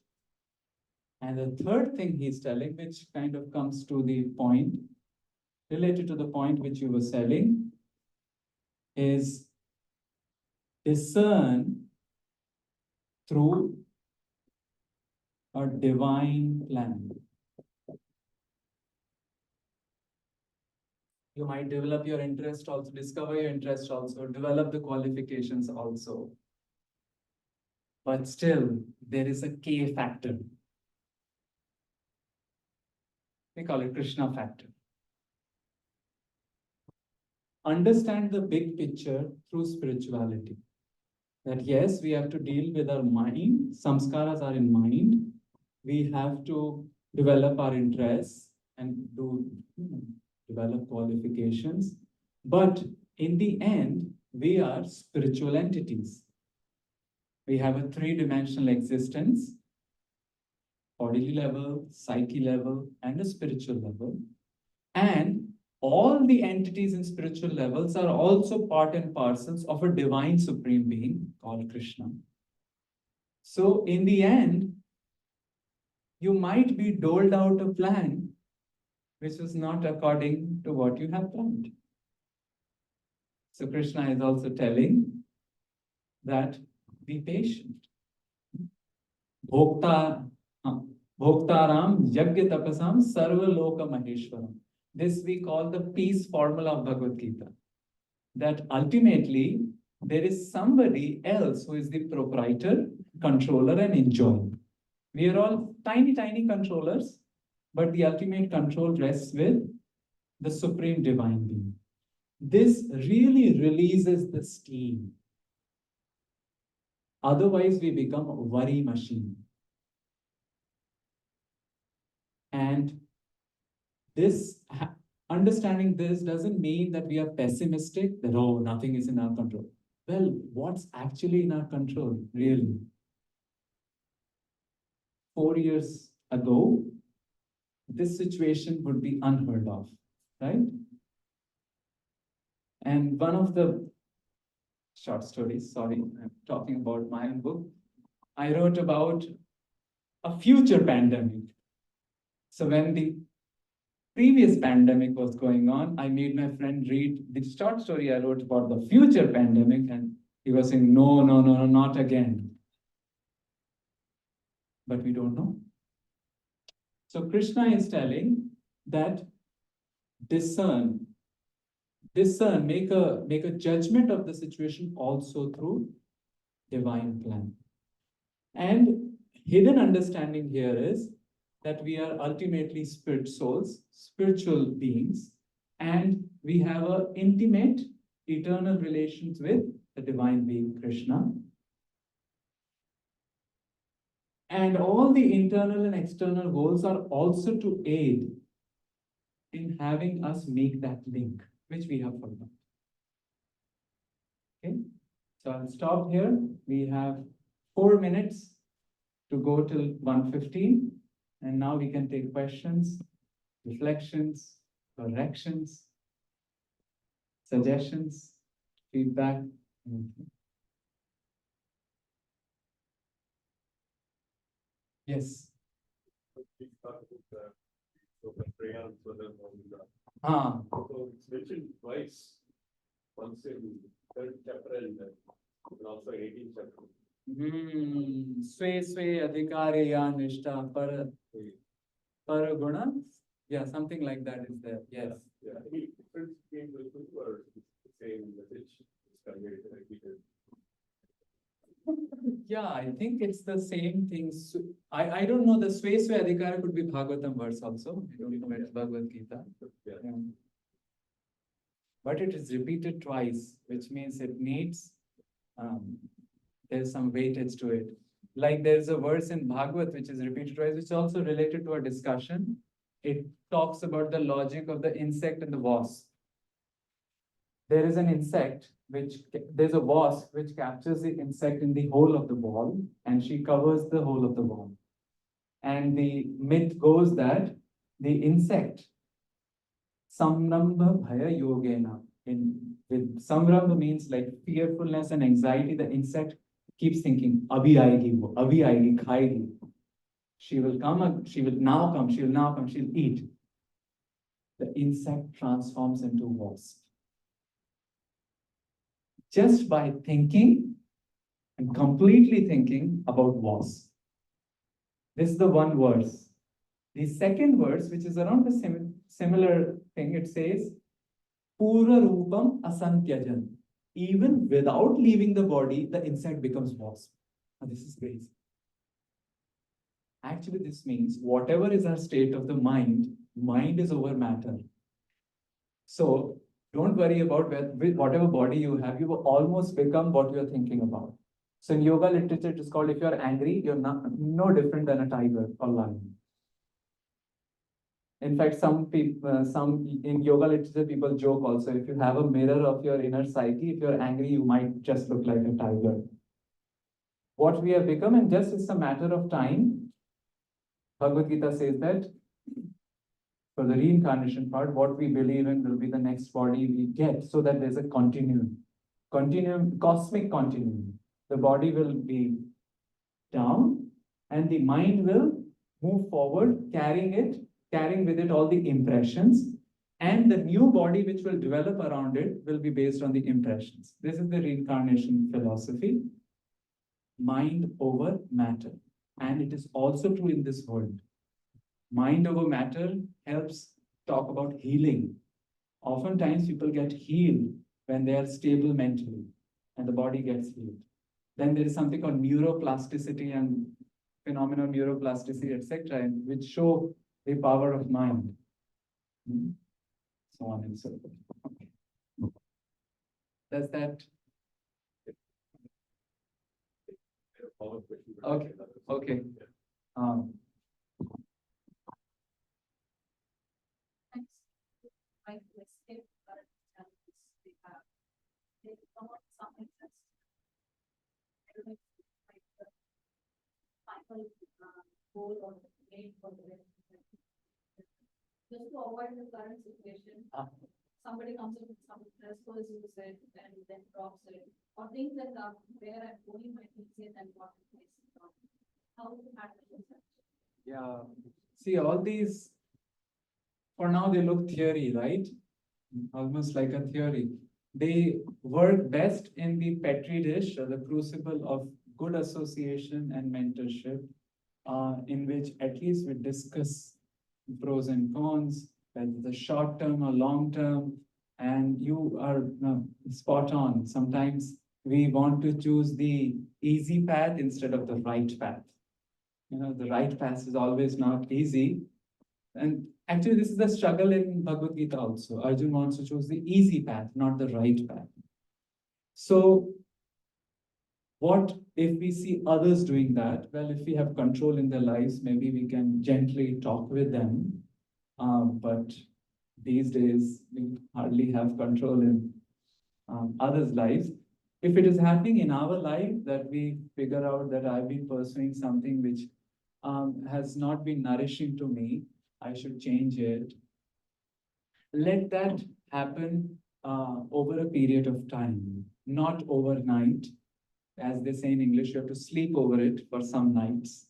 And the third thing he's telling, which kind of comes to the point, related to the point which you were selling, is discern through a divine plan. You might develop your interest also, discover your interest also, develop the qualifications also. But still, there is a K factor. We call it Krishna factor. Understand the big picture through spirituality. That yes, we have to deal with our mind. Samskaras are in mind. We have to develop our interests and develop qualifications. But in the end, we are spiritual entities. We have a three-dimensional existence, bodily level, psyche level, and a spiritual level. And all the entities in spiritual levels are also part and parcels of a divine supreme being called Krishna. So in the end, you might be doled out a plan which is not according to what you have planned. So Krishna is also telling that be patient. Bhokta, Bhoktaram Yagya Tapasam Sarva Loka Maheshwaram. This we call the peace formula of Bhagavad Gita. That ultimately there is somebody else who is the proprietor, controller, and enjoyer. We are all tiny, tiny controllers, but the ultimate control rests with the supreme divine being. This really releases the steam. Otherwise, we become a worry machine. And this understanding this doesn't mean that we are pessimistic, that oh, nothing is in our control. Well, what's actually in our control, really? 4 years ago, this situation would be unheard of, right? And one of the short stories, sorry, I'm talking about my own book, I wrote about a future pandemic. So when the previous pandemic was going on, I made my friend read the short story I wrote about the future pandemic, and he was saying, no, no, no, no, not again. But we don't know. So Krishna is telling that discern, make a judgment of the situation also through divine plan. And hidden understanding here is that we are ultimately spirit souls, spiritual beings, and we have an intimate, eternal relations with the divine being Krishna. And all the internal and external goals are also to aid in having us make that link, which we have forgotten. Okay, so I'll stop here. We have 4 minutes to go till 1:15, and now we can take questions, reflections, corrections, suggestions, feedback. Yes. Ah. So it's mentioned twice, once in third chapter and And also 18th chapter. Swe swe adhikare ya nishta par guna. Yeah, something like that is there. Yes. Yeah, any difference between the two or it's the same message? It's conveyed and repeated. Yeah, I think it's the same thing. I don't know, the Swe Swe Adhikara could be Bhagavatam verse also. I don't know it's Bhagavad Gita. Yeah. Yeah. But it is repeated twice, which means it needs, there's some weightage to it. Like there's a verse in Bhagavad which is repeated twice, which is also related to our discussion. It talks about the logic of the insect and the wasp. There is an insect there's a wasp which captures the insect in the hole of the ball, and she covers the hole of the ball. And the myth goes that the insect, samrambha bhaya yogena, with samrambha means like fearfulness and anxiety, the insect keeps thinking, abhi aayegi, khayegi. She will now come, she'll eat. The insect transforms into wasp. Just by thinking and completely thinking about wasp. This is the one verse. The second verse, which is around the similar thing, it says, Pura Rupam Asantyajan. Even without leaving the body, the insect becomes wasp. Now, this is crazy. Actually, this means whatever is our state of the mind is over matter. So, don't worry about whatever body you have, you will almost become what you are thinking about. So in yoga literature, it is called, if you are angry, you're no different than a tiger or lion. In fact, some in yoga literature, people joke also, if you have a mirror of your inner psyche, if you're angry, you might just look like a tiger. What we have become, and just it's a matter of time, Bhagavad Gita says that for the reincarnation part, what we believe in will be the next body we get, so that there's a continuum, cosmic continuum. The body will be down and the mind will move forward, carrying with it all the impressions, and the new body which will develop around it will be based on the impressions. This is the reincarnation philosophy, mind over matter. And it is also true in this world. Mind over matter helps talk about healing. Oftentimes people get healed when they are stable mentally and the body gets healed. Then there is something called neuroplasticity and phenomenon neuroplasticity, etc., which show the power of mind. So on and so forth. Okay. Does that? Follow-up question. Okay. Okay. Like the escape challenges they have. They come up some interest. I don't know if it's like the final goal or the aim for the relationship. Just to avoid the current situation, somebody comes up with some stressful use it and then drops it, or things that are where I'm going my easier than what it is. How to handle this? Yeah. See, all these, for now, they look theory, right? Almost like a theory. They work best in the petri dish or the crucible of good association and mentorship, in which at least we discuss pros and cons, whether the short term or long term, and you are spot on. Sometimes we want to choose the easy path instead of the right path. The right path is always not easy. And actually, this is the struggle in Bhagavad Gita also. Arjun wants to choose the easy path, not the right path. So, what if we see others doing that? Well, if we have control in their lives, maybe we can gently talk with them. But these days, we hardly have control in others' lives. If it is happening in our life that we figure out that I've been pursuing something which has not been nourishing to me, I should change it. Let that happen over a period of time, not overnight. As they say in English, you have to sleep over it for some nights,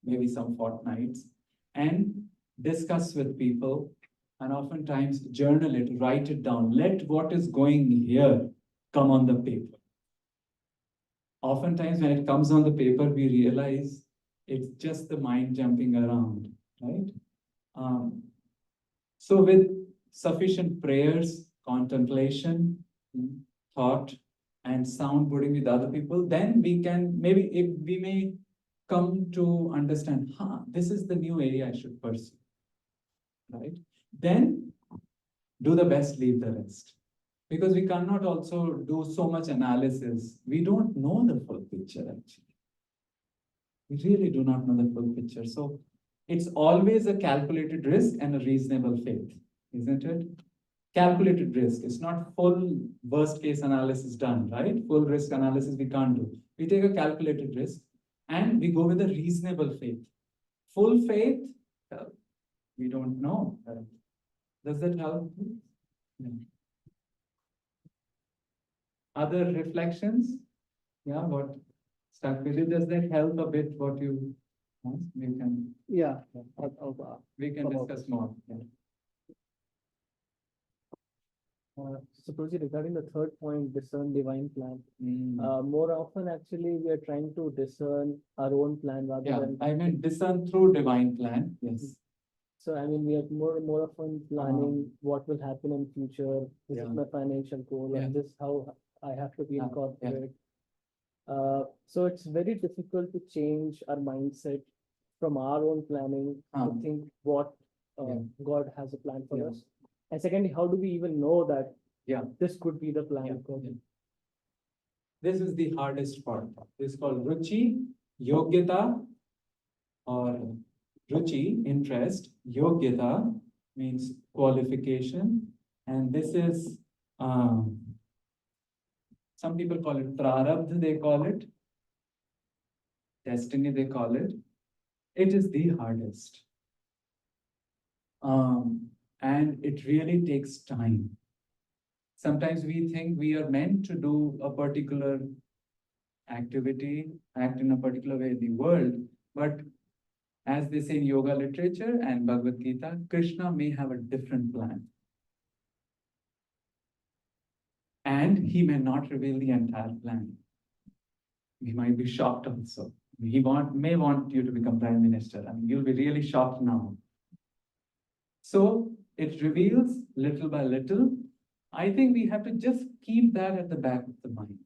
maybe some fortnights, and discuss with people, and oftentimes journal it, write it down. Let what is going here come on the paper. oftentimes when it comes on the paper, we realize it's just the mind jumping around, right? Um, so with sufficient prayers, contemplation, thought, and soundboarding with other people, then we can maybe if we may come to understand, this is the new area I should pursue, right? Then do the best, leave the rest. Because we cannot also do so much analysis. We don't know the full picture actually. We really do not know the full picture. So it's always a calculated risk and a reasonable faith, isn't it? Calculated risk. It's not full worst case analysis done, right? Full risk analysis we can't do. We take a calculated risk and we go with a reasonable faith. Full faith, we don't know. Does that help? Yeah. Other reflections? Yeah, what stuck with you? Does that help a bit what you asked? Yeah. We can discuss more. Yeah. Suppose regarding the third point, discern divine plan. Mm. More often, actually, we are trying to discern our own plan rather Yeah, than. I mean discern through divine plan. Yes. So I mean, we are more often planning what will happen in future. This is Yeah. my financial goal, Yeah. and this is how I have to be Yeah, in corporate. So it's very difficult to change our mindset from our own planning to think what Yeah. God has a plan for Yeah. us. And secondly, how do we even know that Yeah. this could be the plan Yeah, of God? yeah. This is the hardest part. This is called ruchi, yogyata, or ruchi, interest. Yogyata means qualification. And this is, some people call it prarabdha, they call it. Destiny, they call it. It is the hardest. And it really takes time. Sometimes we think we are meant to do a particular activity, act in a particular way in the world, but as they say in yoga literature and Bhagavad Gita, Krishna may have a different plan. And he may not reveal the entire plan. We might be shocked also. He may want you to become prime minister. I mean, you'll be really shocked now. So it reveals little by little. I think we have to just keep that at the back of the mind.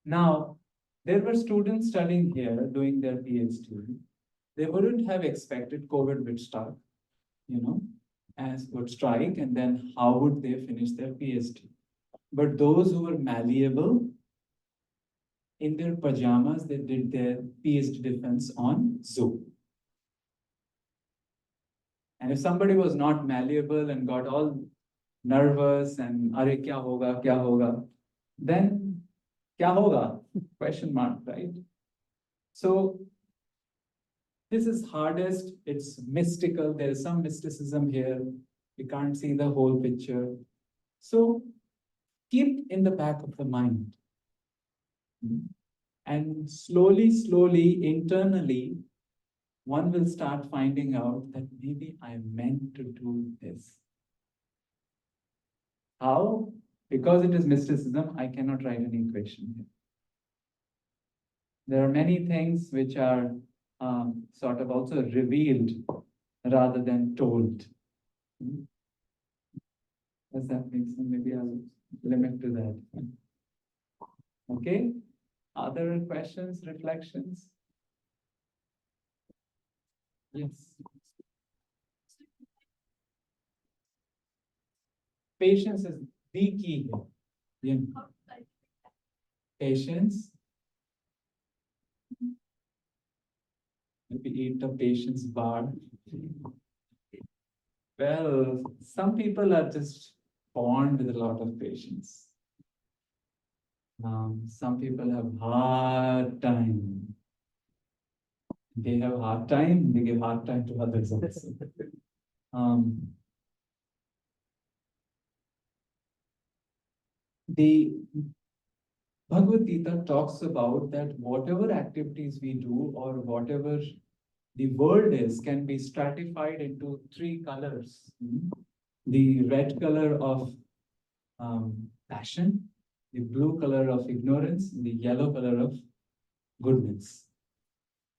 Now, there were students studying here doing their PhD. They wouldn't have expected COVID would start, as would strike, and then how would they finish their PhD? But those who were malleable, in their pajamas, they did their PhD defense on Zoom. And if somebody was not malleable and got all nervous and are kya hoga, then kya hoga? Question mark, right? So this is hardest. It's mystical. There is some mysticism here. We can't see the whole picture. So keep in the back of the mind. And slowly, internally, one will start finding out that maybe I'm meant to do this. How? Because it is mysticism, I cannot write an equation here. There are many things which are sort of also revealed rather than told. Does that make sense? Maybe I'll limit to that. Okay. Other questions, reflections? Yes. Patience is the key here. Yeah. Patience. Maybe eat a patience bar. Well, some people are just born with a lot of patience. Some people have hard time. They have hard time, they give hard time to others also. The Bhagavad Gita talks about that whatever activities we do or whatever the world is can be stratified into three colors. The red color of passion, the blue color of ignorance, and the yellow color of goodness.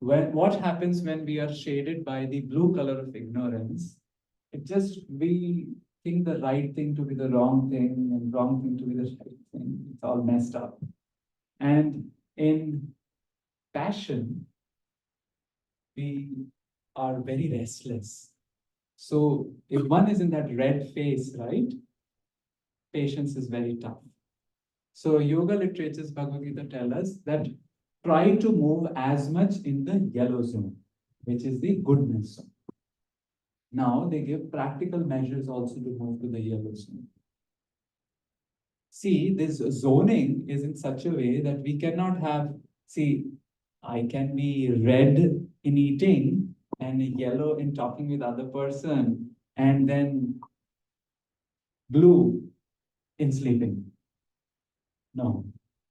What happens when we are shaded by the blue color of ignorance? It just, we think the right thing to be the wrong thing and wrong thing to be the right thing. It's all messed up. And in passion, we are very restless. So if one is in that red phase, right, patience is very tough. So yoga literatures, Bhagavad Gita tell us that try to move as much in the yellow zone, which is the goodness zone. Now they give practical measures also to move to the yellow zone. See, this zoning is in such a way that we cannot have, see, I can be red in eating and yellow in talking with other person, and then blue in sleeping. No,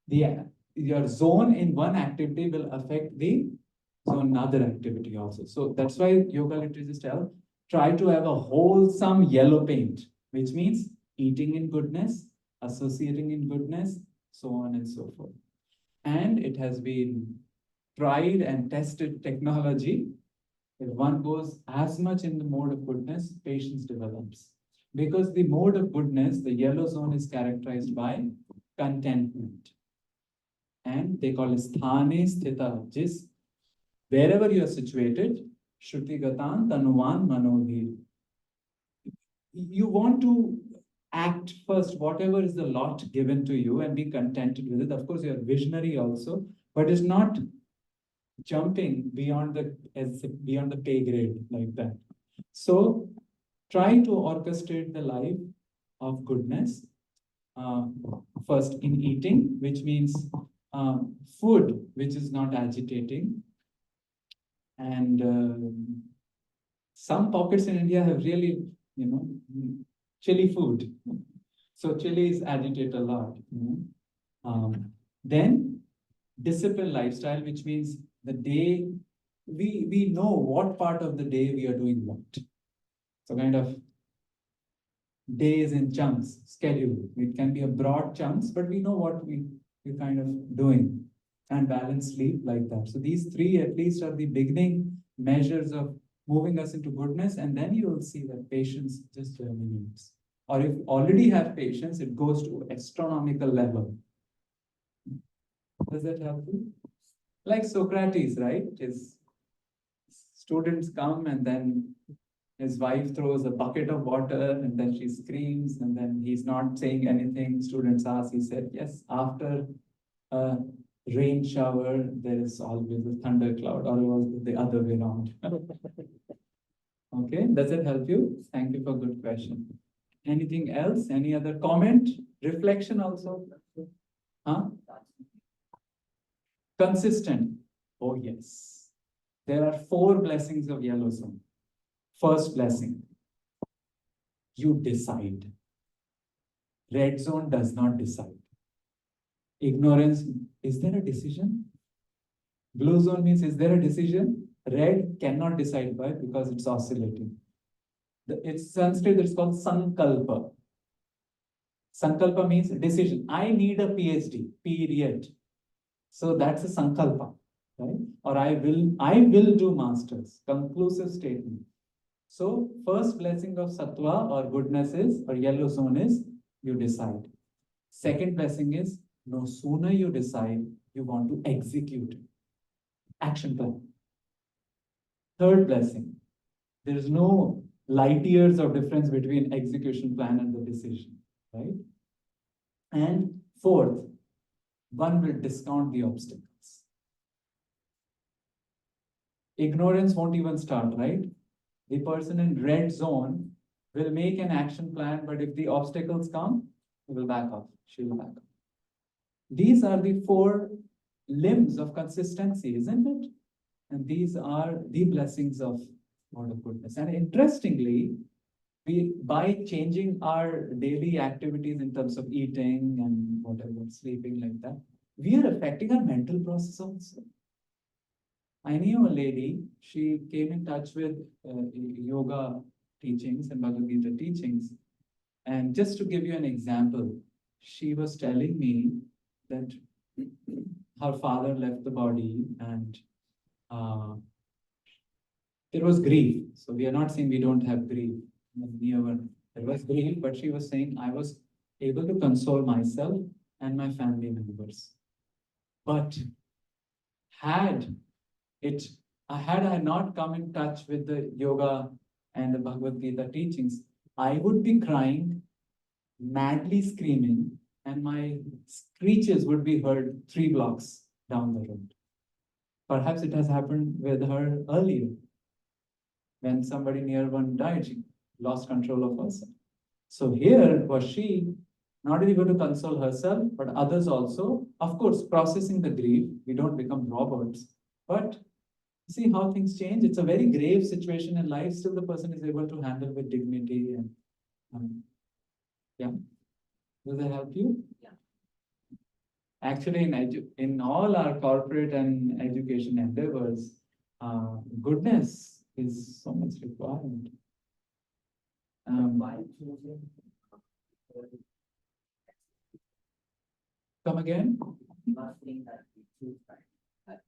your zone in one activity will affect the zone in other activity also. So that's why yoga literatures tell, try to have a wholesome yellow paint, which means eating in goodness, associating in goodness, so on and so forth. And it has been tried and tested technology. If one goes as much in the mode of goodness, patience develops. Because the mode of goodness, the yellow zone is characterized by contentment. And they call it sthane sthita, jis, wherever you are situated, shruti gatan tanuvan manodhir. You want to act first, whatever is the lot given to you, and be contented with it. Of course, you're visionary also, but it's not jumping beyond the pay grade like that. So try to orchestrate the life of goodness. First in eating, which means food which is not agitating. And some pockets in India have really, chili food. So chilies agitate a lot. Then disciplined lifestyle, which means the day, we know what part of the day we are doing what. So kind of days in chunks, schedule. It can be a broad chunks, but we know what we're kind of doing, and balance sleep like that. So these three at least are the beginning measures of moving us into goodness, and then you will see that patience just germinates. Or if you already have patience, it goes to astronomical level. Does that help you? Like Socrates, right? His students come, and then his wife throws a bucket of water, and then she screams, and then he's not saying anything. Students ask, he said, yes, after a rain shower, there is always a thundercloud, or it was the other way around. Okay, does it help you? Thank you for good question. Anything else? Any other comment? Reflection also? Huh? Consistent. Oh, yes. There are 4 blessings of yellow zone. First blessing, you decide. Red zone does not decide. Ignorance, is there a decision? Blue zone means, is there a decision? Red cannot decide why, because it's oscillating. It's Sanskrit, it's called sankalpa. Sankalpa means decision. I need a PhD, period. So that's a sankalpa, right? Or I will do masters, conclusive statement. So first blessing of sattva or goodness is, or yellow zone is, you decide. Second blessing is, no sooner you decide, you want to execute. Action plan. Third blessing, there is no light years of difference between execution plan and the decision, right? And fourth, one will discount the obstacles. Ignorance won't even start, right? The person in red zone will make an action plan, but if the obstacles come, he will back off. She will back off. These are the 4 limbs of consistency, isn't it? And these are the blessings of Lord of Goodness. And interestingly, by changing our daily activities in terms of eating and whatever, sleeping like that, we are affecting our mental process also. I knew a lady, she came in touch with yoga teachings and Bhagavad Gita teachings. And just to give you an example, she was telling me that her father left the body and uh, there was grief. So we are not saying we don't have grief. Never. There was grief, but she was saying I was able to console myself and my family members. But had it, had I not come in touch with the yoga and the Bhagavad Gita teachings, I would be crying, madly screaming, and my screeches would be heard 3 blocks down the road. Perhaps it has happened with her earlier. When somebody near one died, she lost control of herself. So here was she not able to console herself, but others also. Of course, processing the grief, we don't become robots. But see how things change. It's a very grave situation in life. Still, the person is able to handle with dignity and yeah. Does that help you? Yeah. Actually, in all our corporate and education endeavors, goodness is so much required. Why choosing? Come again? Last thing that we choose, right?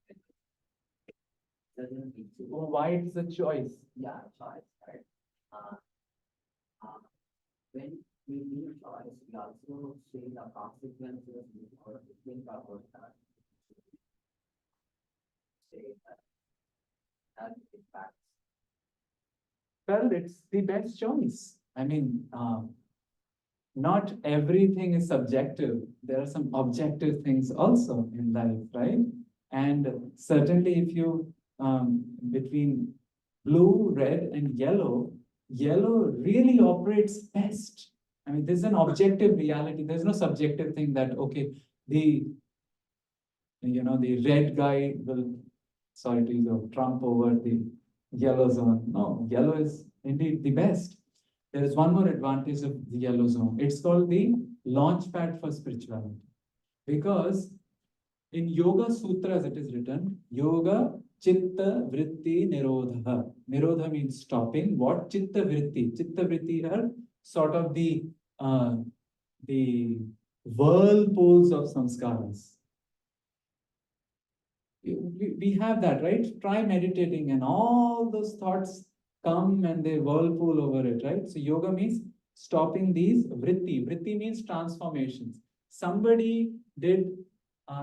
Doesn't need to. Why it's a choice? Yeah, choice, right? When we need choice, we also say the consequences or think about that. Say that impacts. Well, it's the best choice. I mean, not everything is subjective. There are some objective things also in life, right? And certainly, if you between blue, red, and yellow, yellow really operates best. I mean, there's an objective reality. There's no subjective thing that okay, the the red guy will, sorry to use a trump over the yellow zone. No, yellow is indeed the best. There is one more advantage of the yellow zone. It's called the launch pad for spirituality. Because in Yoga Sutras it is written, Yoga Chitta Vritti Nirodha. Nirodha means stopping. What? Chitta Vritti. Chitta Vritti are sort of the whirlpools of samskaras. We have that, right? Try meditating and all those thoughts come and they whirlpool over it, right? So yoga means stopping these vritti. Vritti means transformations. Somebody did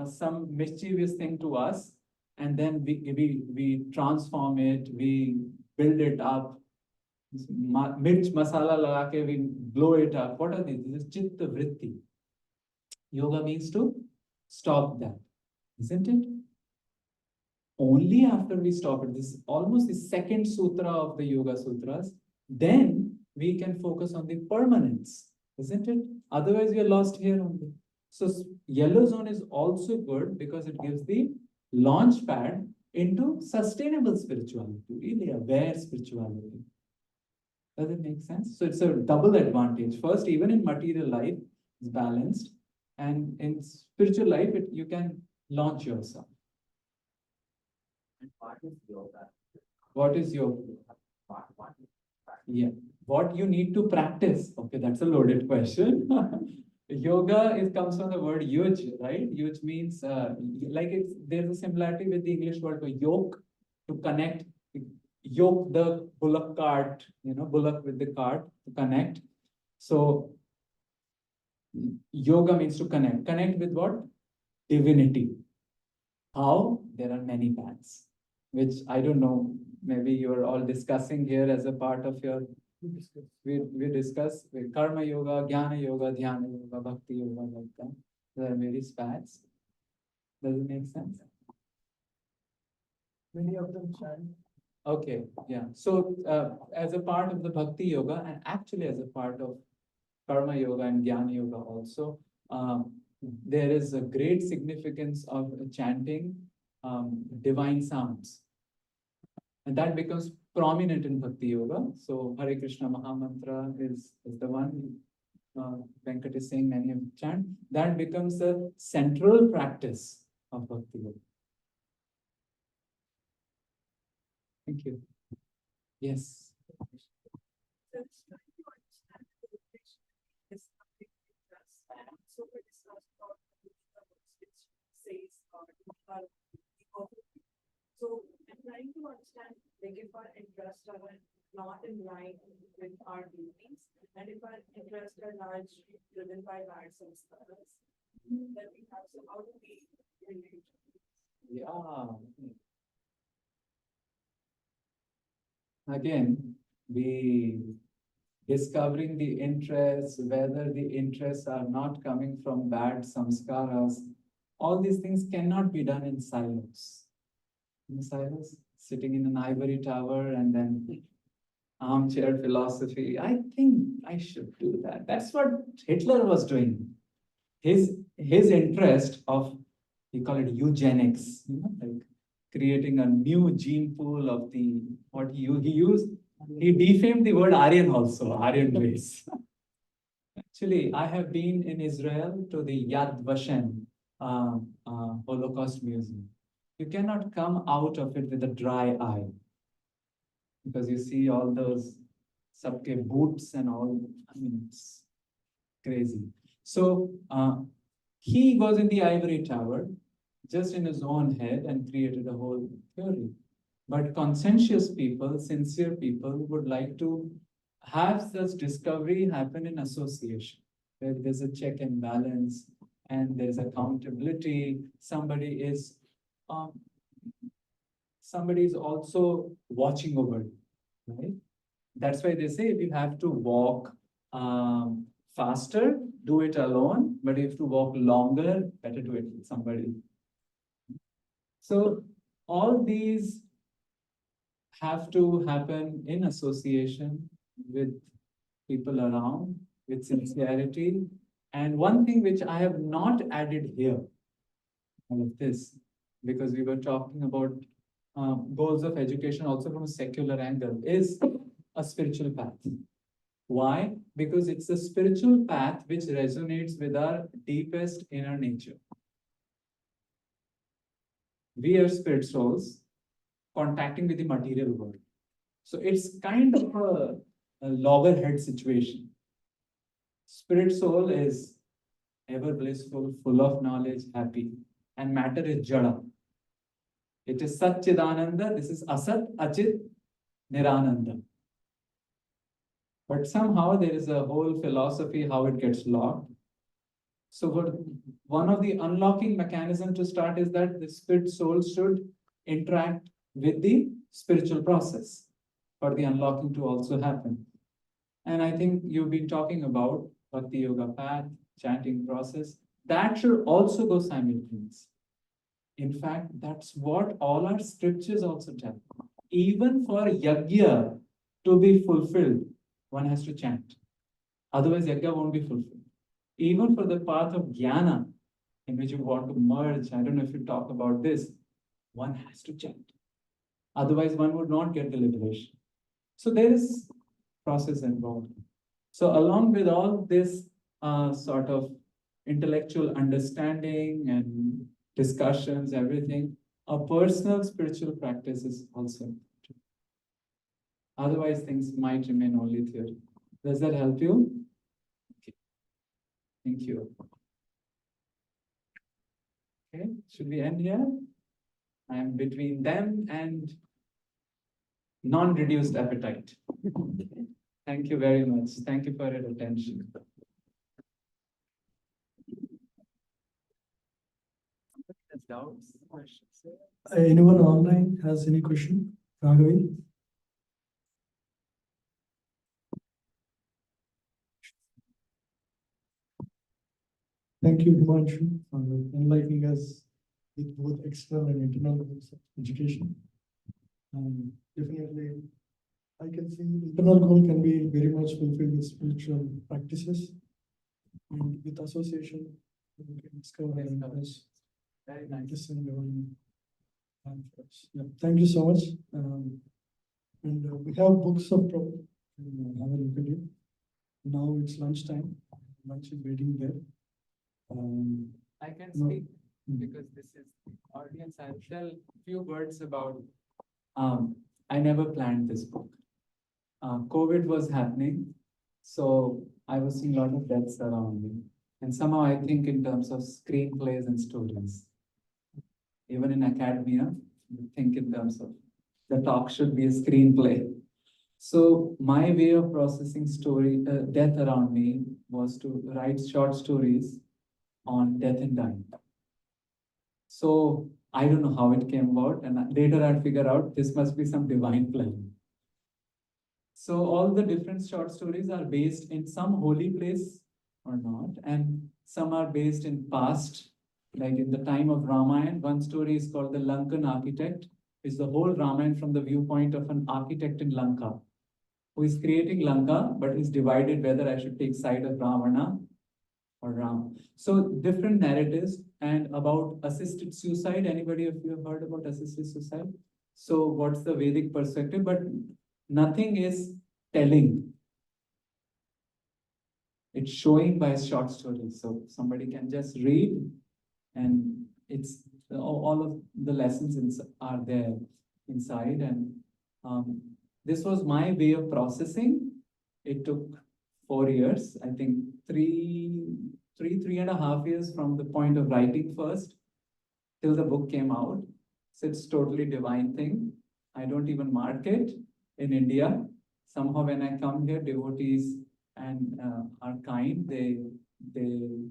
some mischievous thing to us and then we transform it, we build it up. Mirch masala laga ke we blow it up. What are these? This is chitta vritti. Yoga means to stop that, isn't it? Only after we stop it, this is almost the second sutra of the Yoga Sutras, then we can focus on the permanence, isn't it? Otherwise, we are lost here only. So, yellow zone is also good because it gives the launch pad into sustainable spirituality, really aware spirituality. Does it make sense? So, it's a double advantage. First, even in material life, it's balanced, and in spiritual life, you can launch yourself. And what is yoga? What is yoga? What is Yeah. What you need to practice? Okay, that's a loaded question. Yoga comes from the word yuj, right? Yuj means like there's a similarity with the English word for yoke, to connect, yoke the bullock cart, bullock with the cart to connect. So yoga means to connect. Connect with what? Divinity. How? There are many paths, which I don't know. Maybe you're all discussing here as a part of your. We discuss with karma yoga, jnana yoga, dhyana yoga, bhakti yoga, like that. There are various paths. Does it make sense? Many of them chant. Okay, yeah. So as a part of the bhakti yoga, and actually as a part of karma yoga and jnana yoga also, there is a great significance of chanting divine sounds. And that becomes prominent in Bhakti Yoga. So Hare Krishna Mahamantra is the one Venkat is saying many of chant. That becomes a central practice of Bhakti Yoga. Thank you. Yes. So it's trying to understand the relation is something we just also we discussed about the words which says so I'm trying to understand like if our interests are not in line with our duties and if our interests are largely driven by bad samskaras, then we have so how do we relate? Yeah. Again, we discovering the interests, whether the interests are not coming from bad samskaras, all these things cannot be done in silos. In silos, sitting in an ivory tower and then armchair philosophy. I think I should do that. That's what Hitler was doing. His interest of, he call it eugenics, like creating a new gene pool of the what he used. He defamed the word Aryan also, Aryan race. Actually, I have been in Israel to the Yad Vashem Holocaust Museum. You cannot come out of it with a dry eye because you see all those sabke boots and all. I mean, it's crazy. So he was in the ivory tower, just in his own head, and created a whole theory. But conscientious people, sincere people, would like to have such discovery happen in association, where there's a check and balance, and there's accountability. Um, somebody is also watching over you, right? That's why they say if you have to walk faster, do it alone. But if you walk longer, better do it with somebody. So all these have to happen in association with people around, with sincerity. And one thing which I have not added here, all of this, because we were talking about goals of education also from a secular angle, is a spiritual path. Why? Because it's a spiritual path which resonates with our deepest inner nature. We are spirit souls contacting with the material world. So it's kind of a loggerhead situation. Spirit soul is ever blissful, full of knowledge, happy, and matter is jada. It is Satchidananda, this is Asat, Achit, Nirananda. But somehow there is a whole philosophy how it gets locked. So one of the unlocking mechanism to start is that the spirit soul should interact with the spiritual process for the unlocking to also happen. And I think you've been talking about Bhakti Yoga path, chanting process. That should also go simultaneously. In fact, that's what all our scriptures also tell. Even for yajna to be fulfilled, one has to chant. Otherwise, yajna won't be fulfilled. Even for the path of jnana, in which you want to merge, I don't know if you talk about this, one has to chant. Otherwise, one would not get the liberation. So there is process involved. So along with all this sort of intellectual understanding and discussions, everything, a personal spiritual practice is also important. Otherwise, things might remain only theory. Does that help you? Okay. Thank you. Okay, should we end here? I am between them and non-reduced appetite. Thank you very much. Thank you for your attention. Doubts, questions? Anyone online has any question? Raghavi? Thank you, Himanshu, for enlightening us with both external and internal goals of education. Definitely, I can see internal goal can be very much fulfilled with spiritual practices and with association, we can discover our interests. Very nice. Listen, yeah, thank you so much. We have books of have a look at it. Now it's lunchtime. Lunch is waiting there. I can No. speak because this is the audience. I'll tell few words about. I never planned this book. COVID was happening, so I was seeing a lot of deaths around me. And somehow I think in terms of screenplays and stories. Even in academia, you think in terms of the talk should be a screenplay. So my way of processing death around me was to write short stories on death and dying. So I don't know how it came about, and later I'd figure out this must be some divine plan. So all the different short stories are based in some holy place or not, and some are based in past, like in the time of Ramayana. One story is called the Lankan Architect. It's the whole Ramayana from the viewpoint of an architect in Lanka, who is creating Lanka, but is divided whether I should take side of Ravana or Ram. So different narratives. And about assisted suicide. Anybody of you have heard about assisted suicide? So what's the Vedic perspective? But nothing is telling. It's showing by short stories. So somebody can just read, and it's all of the lessons are there inside. And this was my way of processing. It took 4 years. I think three and a half years from the point of writing first till the book came out. So it's totally divine thing. I don't even market in India. Somehow when I come here, devotees and are kind. They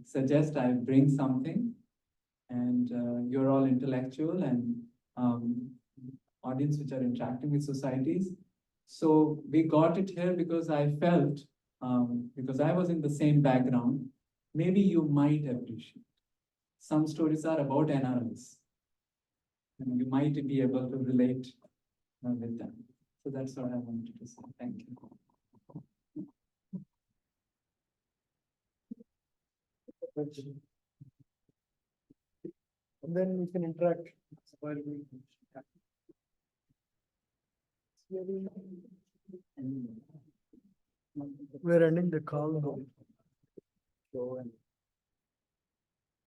suggest I bring something, and you're all intellectual and audience which are interacting with societies. So we got it here because I felt, because I was in the same background, maybe you might appreciate. Some stories are about NRIs, and you might be able to relate with them. So that's what I wanted to say. Thank you. And then we can interact while we. We're ending the call now.